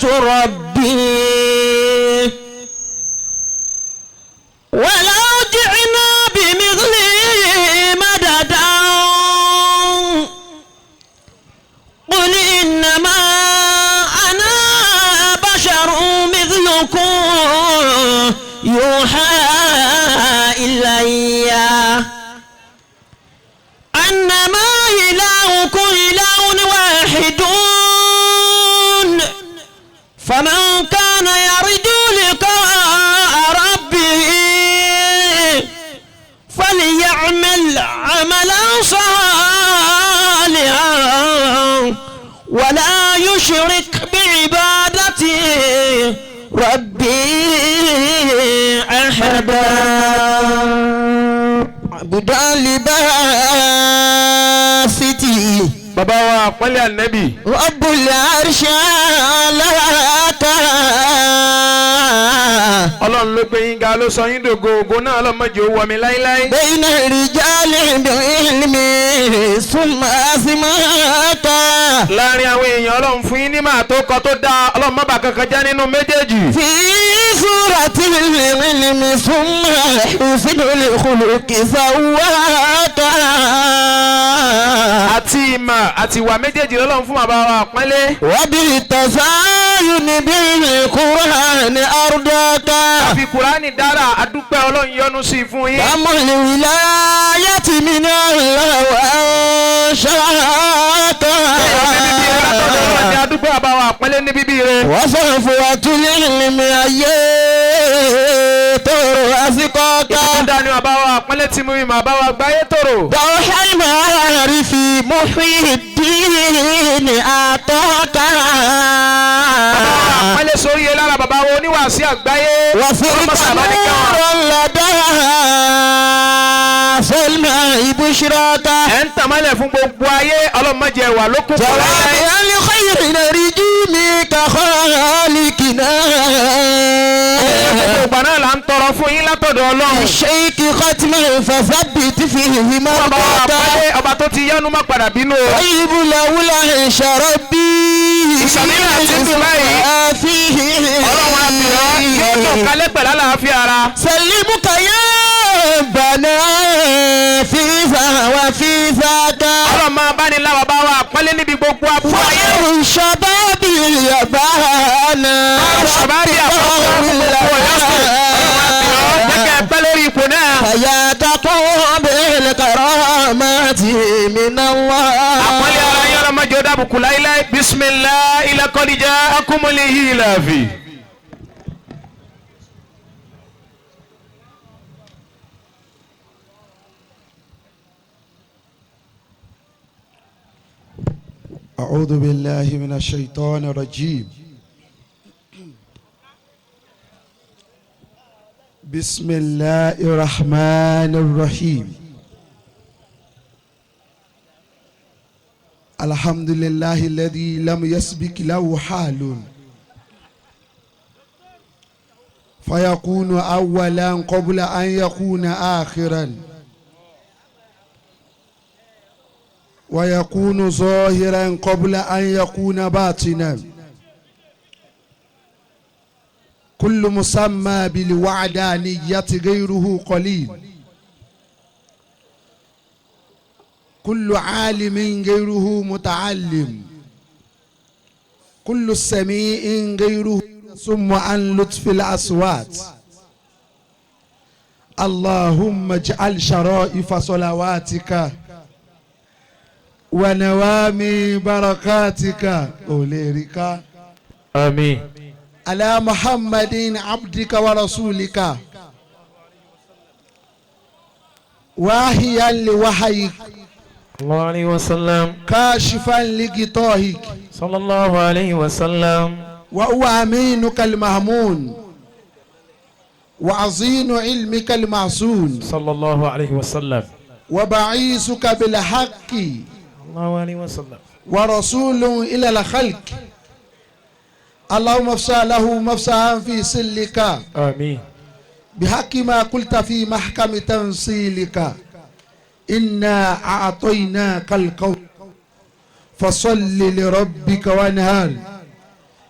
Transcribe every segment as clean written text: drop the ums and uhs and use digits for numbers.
ربي ولو جئنا بمثله مددا قل إنما أنا بشر مثلكم يوحى إلي أنما إلهكم إله واحد فمن كان يرجو لقاء ربه فليعمل عملا صالحا ولا يشرك بعبادة ربي أحدا. Abdul Basit bàbá wa Aponle Anobi Rabbul Arshi alaka. Ọlọ́run ló gbé yín ga ló sọ yín dògo ògo náà Ọlọ́run má jẹ́ ó wọ̀ mí láíláí. Bayna rijali bil-ilmi summa asmaka. Láàrin àwọn èèyàn Ọlọ́run fún yín ní màá tó kọ tó dáa Ọlọ́run má bà kankan jẹ́ nínú méjèèjì. Fi suratil ilmi summa husnul khuluqi sawwaka. Àti ìmọ̀ àti ìwà méjèèjì Ọlọ́run fún bàbá wa Aponle. Wa bi-tasayuni bil-Qur'ani ardaka. Àfi Kùránì dára adúpẹ́ Ọlọ́run yọ́nú sí i fún yín. Amul wilayati min Allah wa anshaka. Ọlọ́run adúpẹ́ bàbá wa Aponle ní bíbí rẹ̀. Wa safwatul ilmi ayé toro asikọ́ka. Ìtúndà ni bàbá wa Aponle tí mú mi mà bá wa gbáyé tòrò. Dawhal ma'arifi Muhyiddin ataka. Bàbá wa Aponle sórí yẹn lára bàbá wo oníwàásí àgbáyé. Wa firqan lada salma ibushraka. Ẹ̀ ń tàmálẹ̀ fún gbogbo ayé Ọlọ́run má jẹ́ wà lókùn kọ́ láyé. Jawaban li khayrin rijimika khaliqina. Gbogbo náà là ń tọrọ fún yín látọ̀dọ̀ Ọlọ́run. Sheikh Khatman fathabbit fihi ma Bàbá wa bata. Aponle ọba tó ti yánu má padà bínú o. Ibu lawula sharabi. Ìṣàmìlà ti dùn báyìí. Ọlọ́run àbíọ́ yóò tó kalẹ̀ pẹ̀lú àlàáfíà ara. Salimuka ya bana fifa wa fifaka. Ọlọ́run máa bá ní láwa bá wa Aponle níbi gbogbo abúlé ayé. Shababi yabana. Shababi àkọ́kọ́ gbogbo ọ̀yọ́sùn. Jẹ́kẹ́ pẹ́ lórí ipò náà. Fayatakum bil karamati min Allah. Aponle ara yọ̀rọ̀ mọ́jọ́ dábùkù láíláí. Bisimilahi laqad ja'akumul ilafi. أعوذ بالله من الشيطان الرجيم. بسم الله الرحمن الرحيم. الحمد لله الذي لم يسبق له حال فيكون أولا قبل أن يكون آخرا ويكون ظاهرا قبل أن يكون باطنا. كل مسمى بالوعدانية غيره قليل. كل عالم غيره متعلم. كل سميع غيره يصم عن لطف الأصوات. اللهم اجعل شرائف صلواتك ونوامي بركاتك أولئك آمين. على محمد عبدك ورسولك واهيا لوحيك الله عليه وسلم كاشفا لغطائك صلى الله عليه وسلم وهو أمينك المهمون وعظيم علمك المعصون صلى الله عليه وسلم وبعيثك بالحق الله عليه وسلم ورسول إلى الخلق. اللهم افسح له مفسحا في سلك آمين. بحق ما قلت في محكم تنزيلك. إنا أعطيناك القول فصل لربك وانهار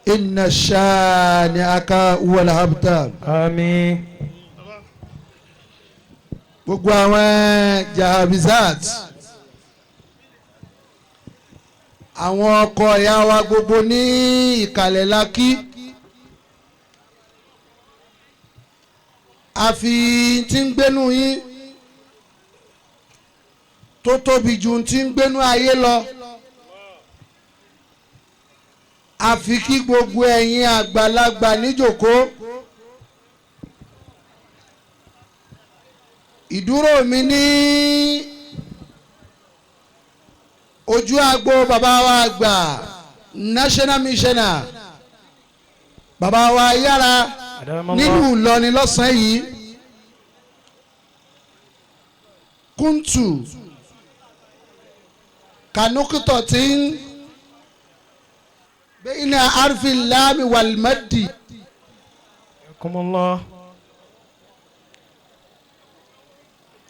inna shani'aka huwal abtar. àmín. gbogbo àwọn jahabizat àwọn ọkọ ìyá wa gbogbo ní ìkàlẹ̀ lakí àfi tí ń gbénú yín tó tóbi ju tí ń gbénú ayé lọ àfi kí gbogbo ẹ̀yin àgbàlagbà níjòkó ìdúró mi ní ojú agbo bàbá wa àgbà national missioner bàbá wa Ayara nílùú Ìlọrin lọ́sàn-án yìí kúntù kanukutọ̀ tí ń bẹ́ẹ̀ni arfin láàmì wàlmádì.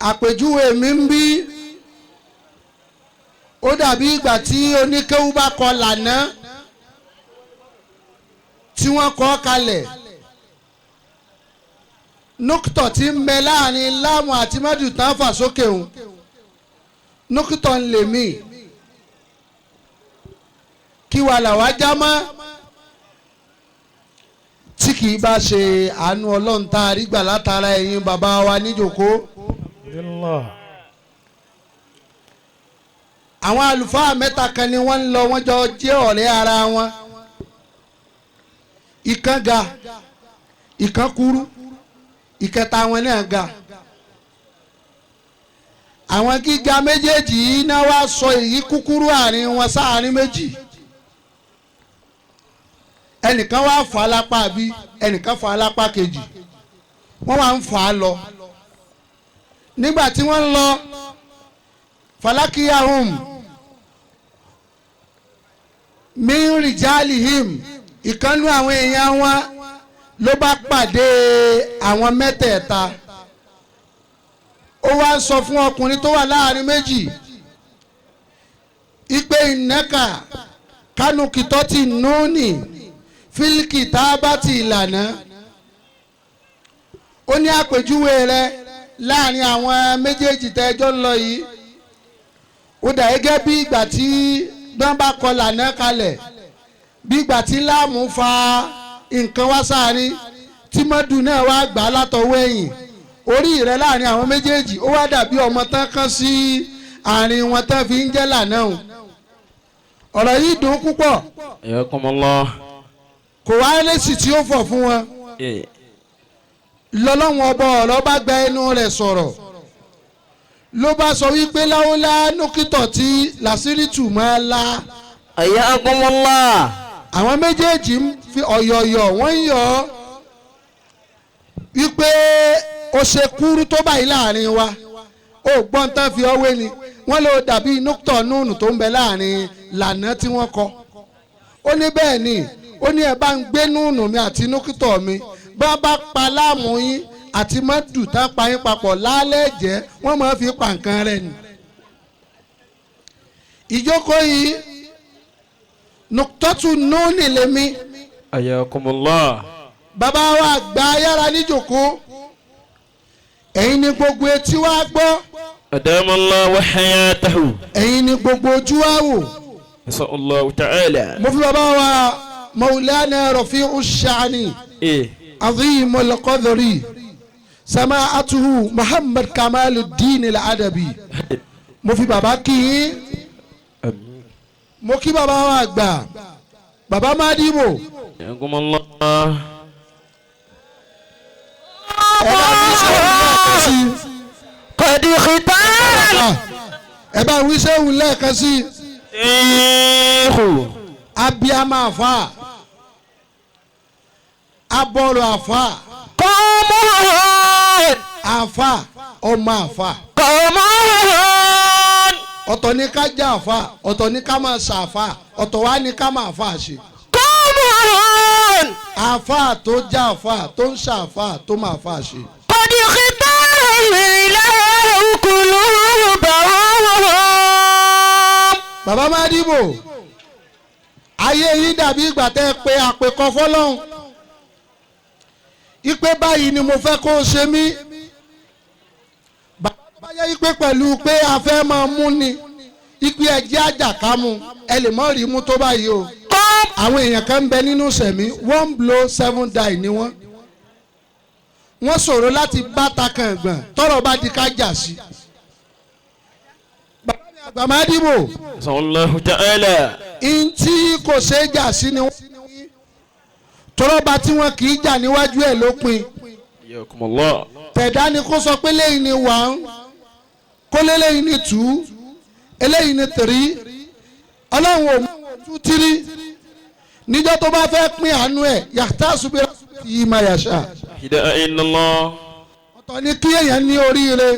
àpèjúwe mi ń bí ó dàbí ìgbà tí oníkéwú bá kọ lànà tí wọ́n kọ kalẹ̀ nukutọ̀ tí ń bẹ láàrin láàmù àti mádù tán fà sókè òun nukutọ̀ ń lè mí kí wà làwá já mọ́ tí kì í bá ṣe àánú Ọlọ́run tá a rí gbà látara ẹ̀yin bàbá wa níjòkó. àwọn àlùfáà mẹ́ta kan ni wọ́n ń lọ wọ́n jọ jẹ́ ọ̀rẹ́ ara wọn ìkan ga ìkan kúrú ìkẹta wọn náà ga àwọn gíga méjèèjì yìí náà wá sọ èyí kúkúrú àárín wọn sáàárín méjì ẹnìkan wá fà á lápá bí ẹnìkan fà á lápá kejì wọ́n wá ń fà á lọ nígbà tí wọ́n ń lọ falakiyahum min rijalihim ìkànnú àwọn èèyàn wọn ló bá pàdé àwọn mẹ́tẹ̀ẹ̀ta ó wá sọ fún ọkùnrin tó wà láàrin méjì ipe ìnẹ́kà kánú kìtọ́tì núùnì fílíkì tábàtì ìlànà ó ní àpèjúwe rẹ láàrin àwọn méjèèjì tẹ́jọ́ ń lọ yìí ó dà gẹ́gẹ́ bí ìgbà tí wọ́n bá kọ lànà kalẹ̀ bí ìgbà tí láàmú fa nǹkan wá sáárín tí mọ́dù náà wá gbà á látọwọ́ ẹ̀yìn orí rẹ̀ láàrin àwọn méjèèjì ó wá dàbí ọmọ tán kan sí àárín wọn tán fi ń jẹ́ lànà o ọ̀rọ̀ yìí dùn púpọ̀ kò wá lẹ́sì tí ó fọ̀ fún wọn lọ́lọ́wọ́n ọba ọ̀rọ̀ bá gba ẹnu rẹ̀ sọ̀rọ̀ ló bá sọ wípé láwọlá nókítọ̀ tí làṣírí tù máa la. àwọn méjèèjì ń fi ọ̀yọ̀yọ̀ wọ́n ń yọ̀ ọ́ wípé ó ṣe kúrú tó báyìí láàrin wa ó gbọ́n tán fi ọwé ni wọ́n lè dàbí nókítọ̀ núùnù tó ń bẹ láàrin lànà tí wọ́n kọ ó ní bẹ́ẹ̀ ni ó ní ẹ bá ń gbé núùnù mi àti nókítọ̀ mi bá bá pa láàmú yín àti mọ́dù tá pa yín papọ̀ lálẹ́ jẹ́ wọ́n máa fi pa nǹkan rẹ̀ ni. ìjókòó yìí nùtọ́tù núùnì lèmi. bàbá wa àgbà Ayara níjókòó ẹ̀yin ni gbogbo etí wa gbọ́. Adamallahu hayatahu. ẹ̀yin ni gbogbo ojú wa wò. Allahu ta'ala. mo fi bàbá wa Mawlana Rafi'u Sha'ni. عظيم القدر سماعته محمد كمال الدين الأدبي mo fi bàbá kí yín mo kí bàbá wa àgbà bàbá Mádìbò ẹ bá wí sẹ́wọ̀n lẹ́ẹ̀kan sí abiyama afa abọ́rọ̀ àfa. kọ́mọ́n. àfa ọmọ àfa. kọ́mọ́n. ọ̀tọ̀ ní ká já àfa ọ̀tọ̀ ní ká máa ṣàfà ọ̀tọ̀ wá ní ká máa fà ṣe. kọ́mọ́n. àfa tó já àfa tó ń ṣàfà tó máa fà ṣe. kọ́dí kìtà ìlà òkùnlù bàwọ̀. bàbá Mádìbò ayé yín dàbí ìgbà tẹ́ pé àpèkọ fọ́lọ́hun ipe báyìí ni mo fẹ́ kó o ṣe mí bàbá bá yẹ ipe pẹ̀lú pé a fẹ́ máa mú ni ipe ẹ̀jẹ̀ àjàkámu ẹ lè mọ́ rí mú tó báyìí o àwọn èèyàn kan ń bẹ nínú sẹ̀mí 1 blow 7 die ni wọ́n sọ̀rọ̀ láti bá takàn ẹ̀gbọ̀n tọ́rọ̀ bá di ká jà sí. bàbá mi àgbà máa dìbò. Allahu ta'ala. ntí kò ṣe é jà sí ni wọ́n tọ́rọ̀bà tí wọ́n kì í jà níwájú ẹ̀ ló pin. Yakumullah. tẹ̀dá ni kó sọ pé léyìn ni 1 kó léyìn ni 2 eléyìí ni 3 ọlọ́run ò mú 2 3 níjọ́ tó bá fẹ́ pín àánú ẹ̀ yàtá ṣubú yìí máa yàṣà. Ilaha illallah. ọ̀tọ̀ ni kí èèyàn ní oríire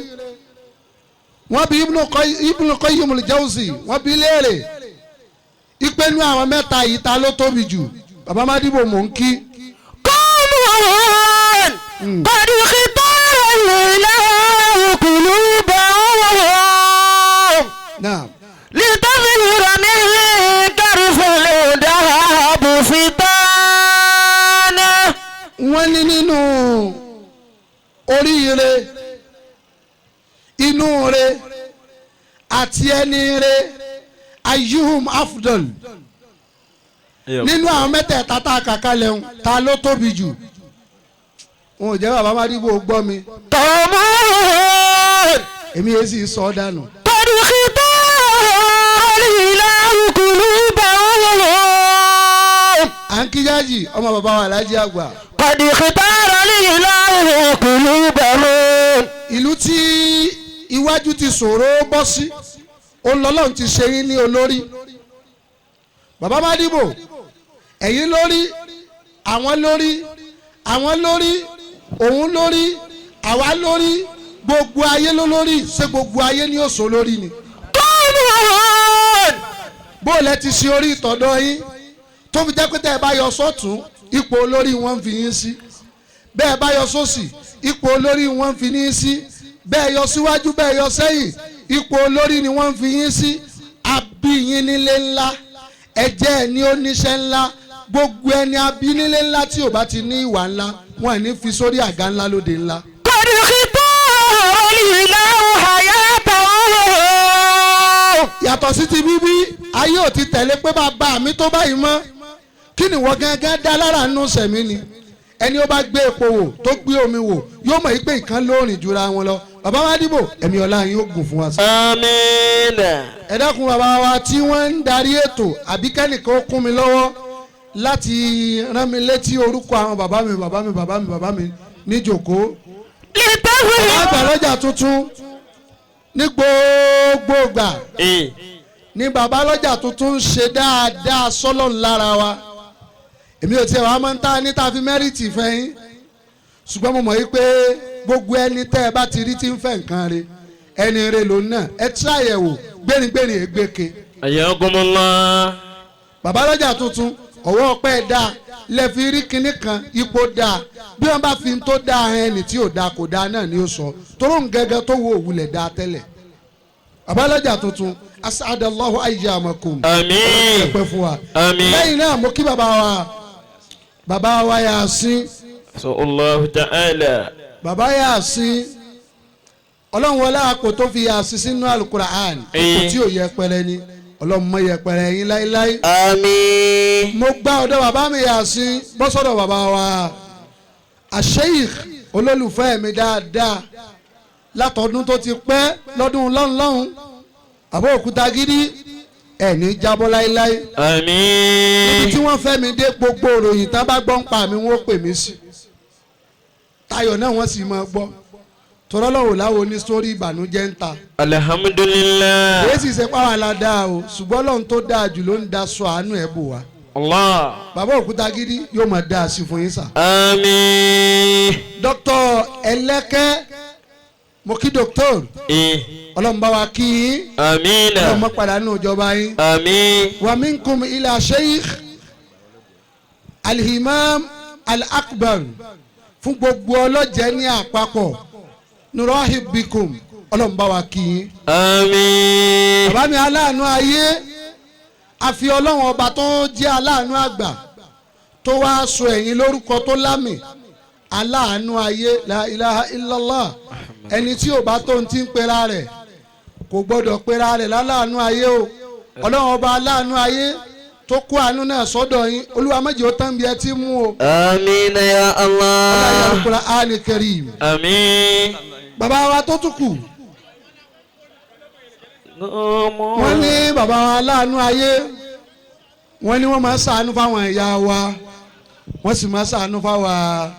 wọ́n bí Ibn Qayyim al-Jawzi wọ́n bí léèrè ìpinnu àwọn mẹ́ta yìí ta ló tóbi jù bàbá Mádìbò mò ń kí. قوم قد اختار الإله قلوبهم لتظهر من طرف الهدى بفتانا. wọ́n ní nínú oríire inú re àti ẹni re ayyuhum afdal nínú àwọn mẹ́tẹ̀ẹ̀ta tá a kà kalẹ̀ ń ta ló tóbi jù wọn ò jẹ́ bàbá Mádìbò gbọ́ mi. قوم èmi yẹn sì sọ ọ́ dànù. قد اختار الإله قلوبهم. à ń kí jájì ọmọ bàbá wa Aláàjì àgbà. قد اختار الإله قلوبهم. ìlú tí iwájú ti ṣòro bọ́ sí Ọlọ́run ti ṣe yín ní olórí bàbá Mádìbò ẹ̀yin lórí àwọn lórí àwọn lórí òun lórí àwa lórí gbogbo ayé ló lórí ṣé gbogbo ayé ni ó sọ lórí ni. bó o lẹ ti ṣe orí ìtọ́dọ̀ yín tó fi jẹ́ pé tẹ́ ẹ bá yọ sọ́tún ipò olórí wọn fi yín sí bẹ́ẹ̀ bá yọ sósì ipò olórí wọn fi yín sí bẹ́ẹ̀ yọ síwájú bẹ́ẹ̀ yọ sẹ́yìn ipò olórí ni wọ́n fi yín sí abíyín nílé ńlá ẹ̀jẹ̀ ẹ̀ ní oníṣẹ́ ńlá gbogbo ẹni abínilé ńlá tí ò bá ti ní ìwà ńlá wọn ò ní fi sórí àga ńlá lóde ńlá. قد اختار الإله حياته. yàtọ̀ sí ti bíbí ayé ò ti tẹ̀lé pé bàbá mi tó báyìí mọ́ kí ni wọ́n gángan dá lára nínú sẹ̀mí ni ẹni ó bá gbé epo wò tó gbé omi wò yóò mọ̀ pé ìkan lóòrìn jura wọn lọ bàbá Mádìbò ẹ̀mí ọlá yín ó gùn fún wa. Àmín. ẹ dákun bàbá wa tí wọ́n ń darí ètò àbí kẹ́nìkan ó kún mi lọ́wọ́ láti rán mi létí orúkọ àwọn bàbá mi níjòkó. لتظهر àgbà lọ́jà tuntun ní gbogbo ìgbà ní bàbá lọ́jà tuntun ń ṣe dáadáa sọ́lọ́n lára wa èmi ò tiẹ̀ wá máa ń ta ní ta fi mẹ́rìtì fẹ́yìn ṣùgbọ́n mo mọ̀ yí pé gbogbo ẹni tẹ́ ẹ bá ti rí tí ń fẹ́ nǹkan re ẹni re lòun náà ẹ tíráyẹ̀wò gbéringbérin ègbèke. Ayakumullah. bàbá lọ́jà tuntun ọwọ́ ọpẹ́ dáa lẹ́fi rí kinní kan ipò dáa bí wọ́n bá fi tó dáa ẹni tí ò dáa kò dáa náà ni ó sọ toró ń gẹ́gẹ́ tó wo òwúlẹ̀ dáa tẹ́lẹ̀. bàbá lọ́jà tuntun asadallahu ayyamakum. Àmín. ẹ pẹ́ fún wa. Àmín. lẹ́yìn náà mo kí bàbá wa Yàsín. So Allahu ta'ala. bàbá Yàsín ọlọ́run wọlé àpò tó fi Yàsín sínú alukura'an kò tí ò yẹpẹrẹ ni ọlọ́run mọ yẹpẹrẹ yín láíláí. Àmín. mo gbá ọ̀dọ̀ bàbá mi Yàsín bọ́ sọ́dọ̀ bàbá wa Sheikh olólùfẹ́ mi dáadáa látọdún tó ti pẹ́ lọ́dún lọ́hùn àbọ̀ òkúta gidi ẹ̀ ní jábọ́ láíláí. Àmín. ibi tí wọ́n fẹ́ mi dé gbogbo òròyìn tá bá gbọ́ ń pa mi wọ́n pè mí sí tayọ̀ náà wọ́n sì máa gbọ́ tọ́lọ́lọ́wò láwo ní sórí ìbànújẹ́ ń ta. Alhamdulillah. èyí sì ṣe pàwọn aládàá o ṣùgbọ́n lọ́run tó dáa jù ló ń da sọ àánú ẹ̀ bò wá. Allah. bàbá òkúta gidi yóò máa dáa sí fún yín sà. Àmín. dókítà ẹlẹ́kẹ́ mo kí dókítà ọlọ́run bá wa kí yín Àmín. ọlọ́run má padà nínú ìjọba yín. Àmín. wa minkum ila Sheikh al-Imam al-Akbar fún gbogbo ọlọ́jẹ́ ní àpapọ̀ nurahib bikum ọlọ́run bá wa kí yín. Àmín. bàbá mi aláàánú ayé àfi ọlọ́run ọba tó jẹ́ aláàánú àgbà tó wá sọ ẹ̀yin lórúkọ tó lámì aláàánú ayé la ilaha illallah ẹni tí ò bá tó ń ti ń pera rẹ̀ kò gbọ́dọ̀ pera rẹ̀ láláàánú ayé o ọlọ́run ọba aláàánú ayé tó kó àánú náà sọ́dọ̀ yín olúwa má jẹ́ ó tán bí ẹ ti mú o. àmín ya Allah. ọlọ́run Al-Qur'an Karim. àmín. bàbá wa tó tún kù. wọ́n ní bàbá wa aláàánú ayé wọ́n ní wọ́n máa ń ṣàánú fáwọn ìyá wa wọ́n sì máa ń ṣàánú fáwọn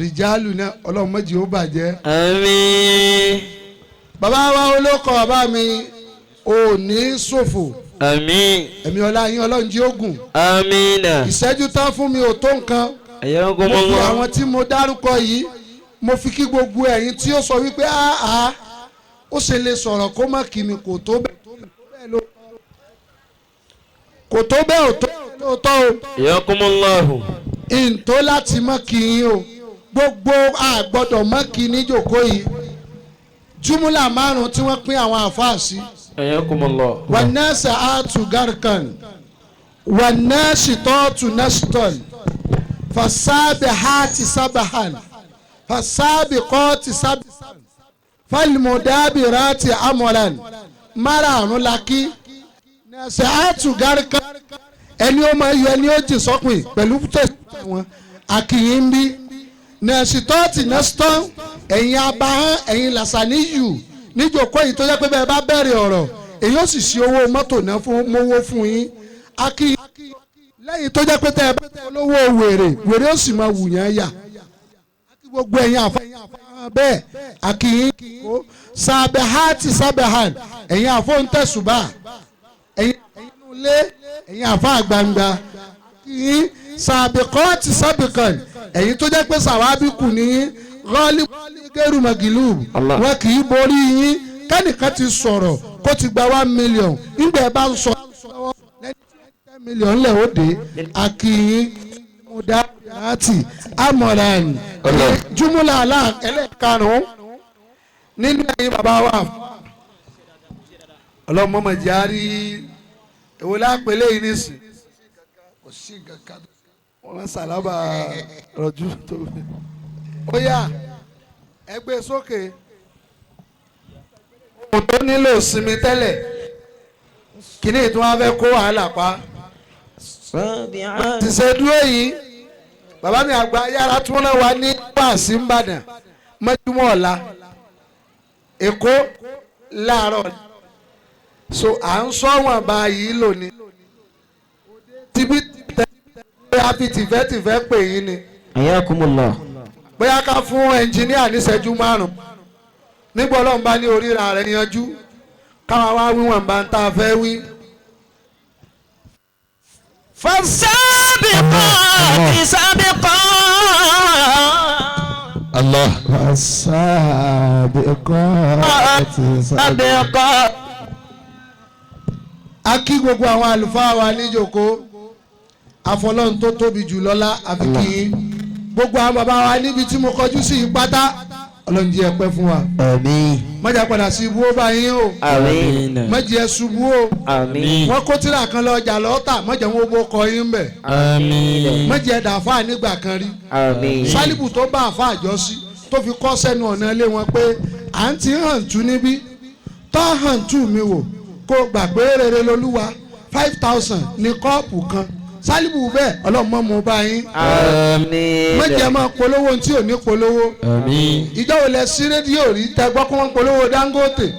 rìjálù náà ọlọ́run má jẹ́ ó bàjẹ́. àmín. bàbá wa olóko bàbá mi ò ní ṣòfò. àmín. ẹ̀mí ọlá yín ọlọ́run jí ogun. àmín. ìṣẹ́jú tán fún mi ò tó nǹkan. mo fi àwọn tí mo dárúkọ yìí mo fi kí gbogbo ẹ̀yin tí ó sọ wípé àá ó ṣe lè sọ̀rọ̀ kó má kí mi kò tó bẹ́ẹ̀ kò tó bẹ́ẹ̀ ò tó lóòótọ́ o. Yakumullahu. ìǹtó láti má kí yín o gbogbo àgbọ́dọ̀ má kí níjòkó yìí júmúlà márùn tí wọ́n pín àwọn àfáà sí. Yakumullahu. والناس آتوا غرقا والناشطات نشطا فالسابحات سبحا فالسابقات سبحا فالمدابرات أمرا márààrún la kí nẹ́ẹ̀sì àtúgárìkà ẹni ó máa yọ ẹni ó jì sọ́kùn pẹ̀lú tẹ̀sán wọn àkìyìn ń bí nẹ́ẹ̀sì tọ́ọ̀tì nẹ́sítọ́ ẹ̀yin abahán ẹ̀yin làṣàníyù níjòkó yìí tó yẹ pé bẹ́ẹ̀ bá bẹ̀rẹ̀ ọ̀rọ̀ èyí ó sì ṣe owó mọ́tò náà mówó fún yín akí lẹ́yìn tó jẹ́ pé tẹ́ ẹ bá tẹ́ olówó wèrè ó sì máa wù yẹn yà akí gbogbo ẹ̀yin àfọ̀n bẹ́ẹ̀ akíyín kó sàbẹ̀hátì sàbẹ̀hàn ẹ̀yin àfọ̀ntẹ̀sùbà ẹ̀yin ilé ẹ̀yin àfọ̀n àgbàǹgbà akíyín sàbẹ̀kọ́ọ̀tì sàbẹ̀kàn ẹ̀yin tó jẹ́ pé sàwábìkù ní rọ́ọ̀lì gẹ́rù màgìlù wọn kì í borí yín kẹ́nìkan ti sọ̀rọ̀ kó ti gba 1 million nígbà ẹ bá ń sọ lẹ́yìn 10 million lẹ̀ ó dé akínyìn mudati amoran jumula ẹlẹ́karùn-ún nínú ẹ̀yin bàbá wa ọlọ́mọọmọ járí èwo lápẹ̀lẹ́ yìí nísìn kò sí kankan wọn sálábà rọjú tó ó yá ẹgbẹ́ sókè ohun tó nílò sinmi tẹ́lẹ̀ kíní tí wọ́n fẹ́ kó wàhálà pa ti ṣe dúró yìí bàbá mi àgbà Ayara tí wọ́n náà wà ní wàásí Ìbàdàn mọ́júmọ́ ọ̀la Èkó láàárọ̀ so à ń sọ wọn báyìí lónìí tibí tẹ́ a fi tìfẹ́tìfẹ́ pè yín ni. Ayakumullah. bóyá ká fún ẹnjìníà ní ìṣẹ́jú 5 nígbà Ọlọ́run bá ní oríra rẹ̀ yanjú káwa wá wíwọ̀n bá ń tá a fẹ́ wí. Fasabiqati sabiqa. Allah. Fasabiqati sabiqa. a kí gbogbo àwọn àlùfáà wa níjòkó àfọlọ́run tó tóbi jù lọ́lá àfi kí yín gbogbo àwọn bàbá wa níbi tí mo kọjú sí pátá Ọlọ́run jẹ́ ẹ pẹ́ fún wa. Àmín. má jẹ́ padà sí ibú ó bá yín o. Àmín. má jẹ́ ṣubú o. Àmín. wọ́n kó tírà kan lọ ọjà lọ́ọ́tà má jẹ́ wọn bó kọ yín bẹ̀. Àmín. má jẹ́ dàáfà nígbà kan rí. Àmín. Sálíbù tó bá àfa àjọsí tó fi kọ́ sẹ́nu ọ̀nà ilé wọn pé à ń ti hàn tú níbí tọ́ hàn tú mi wò kó gbàgbé rere lolúwa 5000 ní kọ́ọ̀pù kan Sálíbù bẹ́ẹ̀ ọlọ́mọ mo bá yín. Àmín. má jẹ́ máa polówó tí ò ní polówó. Àmín. ìjọ wo lẹ sí rédíò rí tẹ gbọ́ kó wọ́n polówó Dangote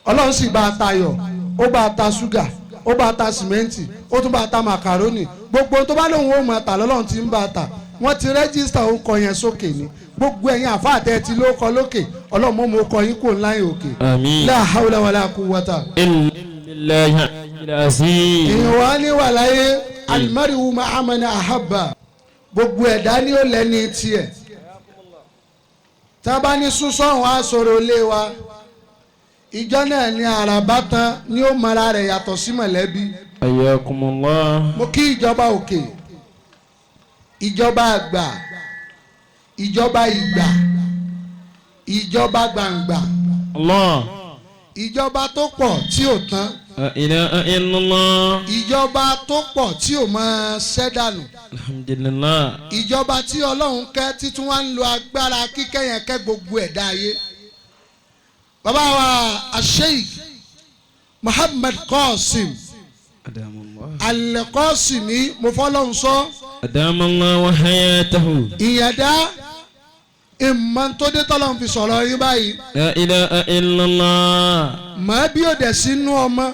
Ọlọ́run sì bá a tayọ̀ ó bá a ta ṣúgà ó bá a ta sìmẹ́ǹtì ó tún bá a ta màkàrónì gbogbo tó bá lóun ó máa tà lọ́lọ́run ti ń bá a tà wọ́n ti rẹ́gísítà orúkọ yẹn sókè ni gbogbo ẹ̀yin àfáàtẹ́ ti ló kọ lókè Ọlọ́run mo kọ yín kò láyé òkè. Àmín. La hawla wala quwwata. Billahi. èèyàn wá ní wà láyé alimariwu mahamana ahaba gbogbo ẹ̀dá ni ó lẹ́ni tiẹ̀ tá a bá ní súnsọ́hún á sọ̀rọ̀ ilé wa ìjọ náà ni àràbá tán ni ó mara rẹ̀ yàtọ̀ sí mọ̀lẹ́bí. Ayakumullah. mo kí ìjọba òkè ìjọba àgbà ìjọba ìgbà ìjọba gbàǹgbà Allah. ìjọba tó pọ̀ tí ò tán La ilaha illallah. ìjọba tó pọ̀ tí ò máa ṣẹ́ dànù. Alhamdulillah. ìjọba tí ọlọ́run kẹ́ títún wá ń lo agbára kíkẹ́ yẹn kẹ́ gbogbo ẹ̀dá ayé. bàbá wa Sheikh Muhammad Qasim Al-Qasimi mo fọlọ́run sọ. Adamallahu wa hayatahu. ìyẹ̀dá ìmọ̀ntòdé tọ́lọ́run fi sọ̀rọ̀ yín báyìí. La ilaha illallah. mọ̀ bí ó dẹ̀ sínú ọmọ.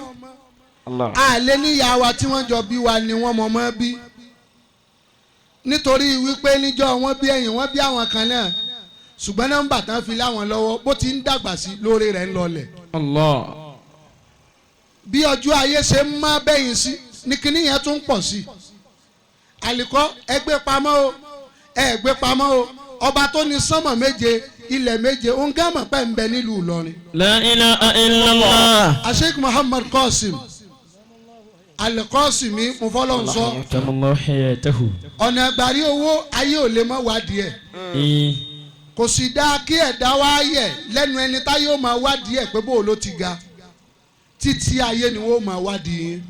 Allah. àlẹ́ níyà wa tí wọ́n jọ bí wa ni wọ́n mọ̀ mọ́ bí. nítorí wípé níjọ́ wọ́n bí ẹ̀yìn wọ́n bí àwọn kan náà ṣùgbọ́n nọ́mbà tán fi láwọn lọ́wọ́ bó ti ń dàgbà sí lórí rẹ̀ ń lọlẹ̀. Allah. bí ọjọ́ ayé ṣe ń má bẹ́yìn sí ní kinní yẹn tún pọ̀ sí. àlìkọ́ ẹgbẹ́ pamọ́ o ẹgbẹ́ pamọ́ o ọba tó ní sánmọ̀ méje ilẹ̀ méje òun gámọ̀ pẹ́ ń bẹ nílùú Ìlọrin. La ilaha illallah. Sheikh Muhammad Qasim Al-Qasimi mo fọlọ́run sọ. Adamallahu hayatahu. ọ̀nà ìgbàrí owó ayé ò lè mọ́ wádìí ẹ̀. kò sì dáa kí ẹ̀dá wá yẹ̀ lẹ́nu ẹni táyé ó máa wádìí ẹ̀ pé bó ló ti ga títí ayé ni wọ́n máa wádìí yín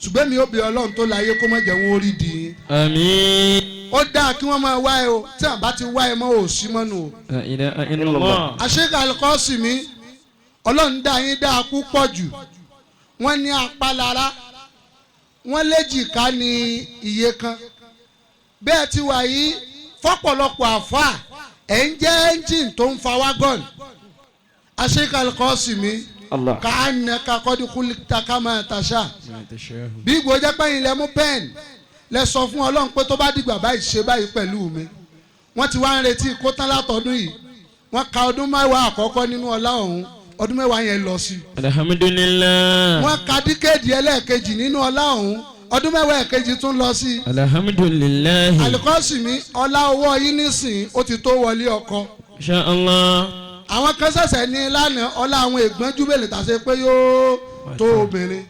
ṣùgbọ́n mi ò bí ọlọ́run tó láyé kó má jẹ́ wọn ó rí di yín. Àmín. ó dáa kí wọ́n máa wá ẹ o tí àbá ti wá ẹ mọ́ ò sí mọ́nu o. La ilaha illallah. Sheikh Al-Qasimi ọlọ́run dá yín dáa púpọ̀ jù wọ́n ní apálára wọ́n léjìká ní iye kan bẹ́ẹ̀ ti wà yìí fọ́pọ̀lọpọ̀ àfáà ẹ̀ ń jẹ́ ẹ́ńjìn tó ń fa wágọ́n. Sheikh Al-Qasimi kàánà kakọ́dí kúlíkítà kámá tàṣà bí ìgbò jẹ́ pẹ́yìn lẹ mú pẹ́ẹ̀n lẹ sọ fún ọlọ́run pé tó bá dìgbà báyìí ṣe báyìí pẹ̀lú mi wọ́n ti wá ń retí kó tán látọdún yìí wọ́n ka ọdún mẹ́wàá àkọ́kọ́ nínú ọlá ọ̀hún ọdún mẹ́wàá yẹn lọ sí. Alhamdulillah. wọ́n ka díkéèdì ẹlẹ́ẹ̀kejì nínú ọlá ọ̀hún ọdún mẹ́wàá ẹ̀kejì tún lọ sí. Alhamdulillah. Al-Qasimi ọlá owó yín nísìn ó ti tó wọlé ọkọ. Insha Allah. àwọn kan ṣẹ̀ṣẹ̀ ní lánàá ọlá àwọn ègbọ́n júbẹ̀lẹ̀ tàṣe pé yóò tó obìnrin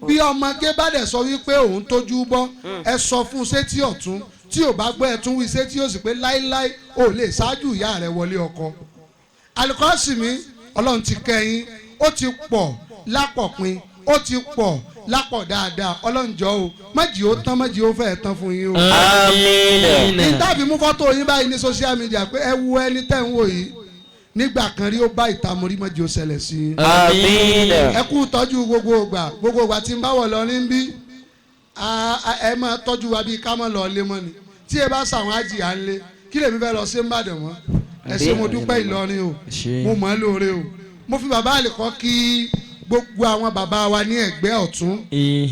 bí ọmọge bá dẹ̀ sọ wípé òun tójú bọ́ ẹ sọ fún sétí ọ̀tún tí ò bá gbọ́ ẹ tún wí sétí òsì pé láíláí ò lè ṣáájú ìyá rẹ̀ wọlé ọkọ. Al-Qasimi ọlọ́run ti kẹ́yìn ó ti pọ̀ lápọ̀pin ó ti pọ̀ lápọ̀ dáadáa ọlọ́run jọ̀ọ́ o májì ó tán májì ó fẹ́ẹ̀ tán fún yín o. Àmín. ní tàbí mú fọ́tò yín báyìí ní social media pé ẹ wo ẹni tẹ́ ń wò yìí nígbà kan rí ó bá ìtàmórí májì ó ṣẹlẹ̀ sí i. Àmín. ẹ kú tọ́jú gbogbo ìgbà tí ń bá wọ̀ lọ ní bí ẹ máa tọ́jú wa bíi ká mọ̀ lọ lé mọ́ ni tí ẹ bá ṣàwọn àjì à ń lé kí lèmi fẹ́ lọ sí Ìbàdàn mọ́ ẹ ṣé mo dúpẹ́ Ìlọrin o mo mọ̀ ọ́ lóore o mo fi bàbá àlèkọ́ kí gbogbo àwọn bàbá wa ní ẹ̀gbẹ́ ọ̀tún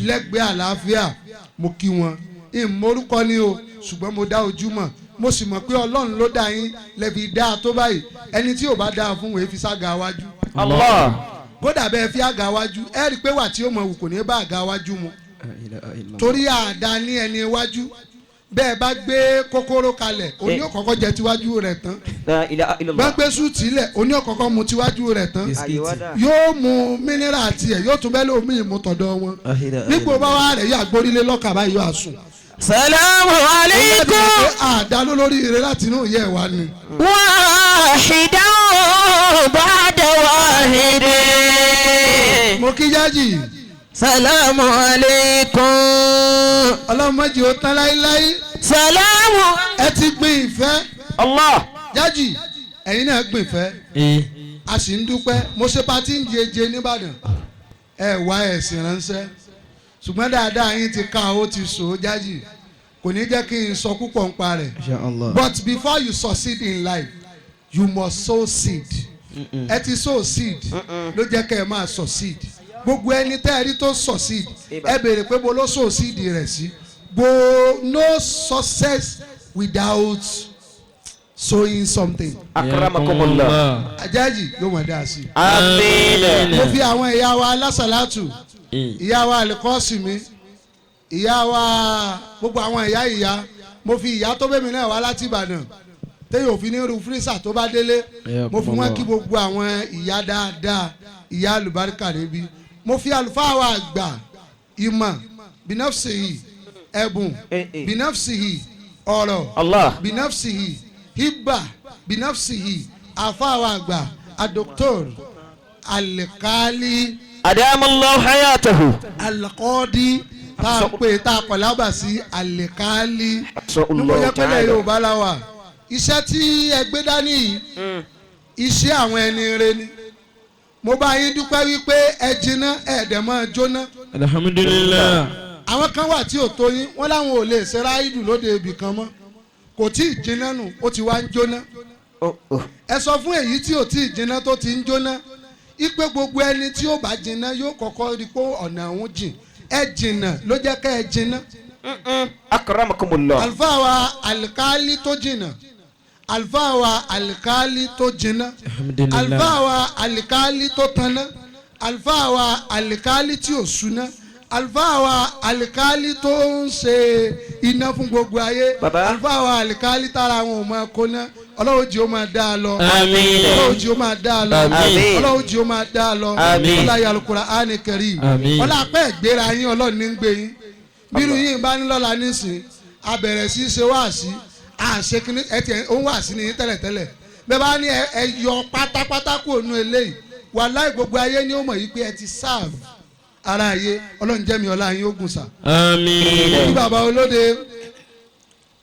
lẹ́gbẹ̀ẹ́ àlàáfíà mo kí wọn ìmọ̀rúkọ ni o ṣùgbọ́n mo dá ojú mọ̀ mo sì mọ̀ pé Ọlọ́run ló dá yín lẹ́fi dá a tó báyìí ẹni tí ò bá dá a fún wọn èéfi ságà wájú. Allah. kódà bẹ́ẹ̀ fi àgà wájú ẹ rí i pé wà tí ó mọ̀ wù kò ní bá àgà wájú mu torí àdá ní ẹni iwájú bẹ́ẹ̀ bá gbé kókóró kalẹ̀ oní ọ̀kọ̀ọ̀kọ̀ jẹ tiwájú rẹ̀ tán bá gbé súùtì lẹ̀ oní ọ̀kọ̀ọ̀kọ̀ mu tiwájú rẹ̀ tán yóò mu mínírà tiẹ̀ yóò tún bẹ́ẹ̀ lómi ìmútọ̀dọ̀ wọn nípò bá wà rẹ̀ yóò àgbórílé lọ́kà báyìí yóò àsùn. Salamu alaikum. àdá lórí ire láti inú ìyá ẹ̀ wá ni. Wahidan ba'da wahidin. mo kí jájì. Salamu alaikum. ọlọ́run mọ́jì ó tán láíláí. Salamu. ẹ ti gbin ìfẹ́. Allah. jájì ẹ̀yin náà gbin ìfẹ́. a sì ń dúpẹ́ mo ṣe patí ń jeje nìbàdàn ẹ wá ẹ̀sìn ránṣẹ́ ṣùgbọ́n dáadáa yín ti ká ó ti sọ jájì kò ní jẹ́ kí n sọ púpọ̀ ń pa rẹ̀. But before you succeed in life you must sow seed. ẹ ti sow seed ló jẹ́ kẹ́ ẹ máa succeed. gbogbo ẹni tẹ́ ẹ rí tó succeed ẹ béèrè pé bo ló sow seed rẹ̀ sí. No success without sowing something. Akramakumullah. Ajaji yóò mọ̀ dáa sí. Àmín. mo fi àwọn ìyá wa alásàlátù ìyá wa Al-Qasimi ìyá wa gbogbo àwọn ìyá mo fi ìyá tó bẹ́mi náà wá láti Ìbàdàn téyàn òfin ní irú fírísà tó bá délé mo fi wọn kí gbogbo àwọn ìyá dáadáa ìyá alùbáríkà níbí mo fi àlùfáà wa àgbà ìmọ̀ binafsihi ẹ̀bùn binafsihi ọ̀rọ̀ binafsihi hibba binafsihi àfáà wa àgbà adoktor alikali أدام الله حياته alqadi tá a pè tá a kọ̀lábà sí àlèkálí ní mo الله jẹ́ pẹ́lẹ́ تعالى Yorùbá la wà iṣẹ́ tí ẹ gbé dání yìí iṣẹ́ àwọn ẹni rẹ ni mo bá yín dúpẹ́ wípé ẹ jiná ẹ̀ẹ́dẹ̀ máa jóná alhamdulillah. àwọn kan wà tí ò tó yín wọ́n láwọn ò lè ṣe ráìdù lóde ibì kan mọ́ kò tí ì jiná nù ó ti wá ń jóná ẹ sọ fún èyí tí ò tí ì jiná tó ti ń jóná ipe gbogbo ẹni tí ó bá jiná yóò kọ́kọ́ rí pé ọ̀nà òun jìn ẹ jìnnà ló jẹ́ ká ẹ jiná. أكرمكم الله àlùfáà wa àlìkálí tó jìnnà àlùfáà wa àlìkálí tó jìnnà àlùfáà wa àlìkálí tó tanná àlùfáà wa àlìkálí tí ò súná àlùfáà wa àlìkálí tó ń ṣe iná fún gbogbo ayé Bàbá. àlùfáà wa àlìkálí tára àwọn ò máa kóná ọlọ́run jí ó máa dá a lọ Àmín. ọlọ́run jí ó máa dá a lọ Àmín. ọlọ́run jí ó máa dá a lọ Àmín. ọlá Al-Qur'ani Karim Àmín. ọlá apẹ́ ìgbéra yín ọlọ́run ní ń gbé yín bírú yín bá ní lọ́la nísìn a bẹ̀rẹ̀ sí í ṣe wáàsí àṣekínní ẹ tiẹ̀ ó ń wáàsí ní tẹ́lẹ̀tẹ́lẹ̀ bẹ́ẹ̀ bá ní ẹ yọ pátápátá kúrò nínú eléyìí wàláhì gbogbo ayé ni ó mọ̀ yìí pé ẹ ti sáàbù ara ayé ọlọ́run jẹ́mi ọlá yín ó gùn sà. àmín. ní bàbá olóde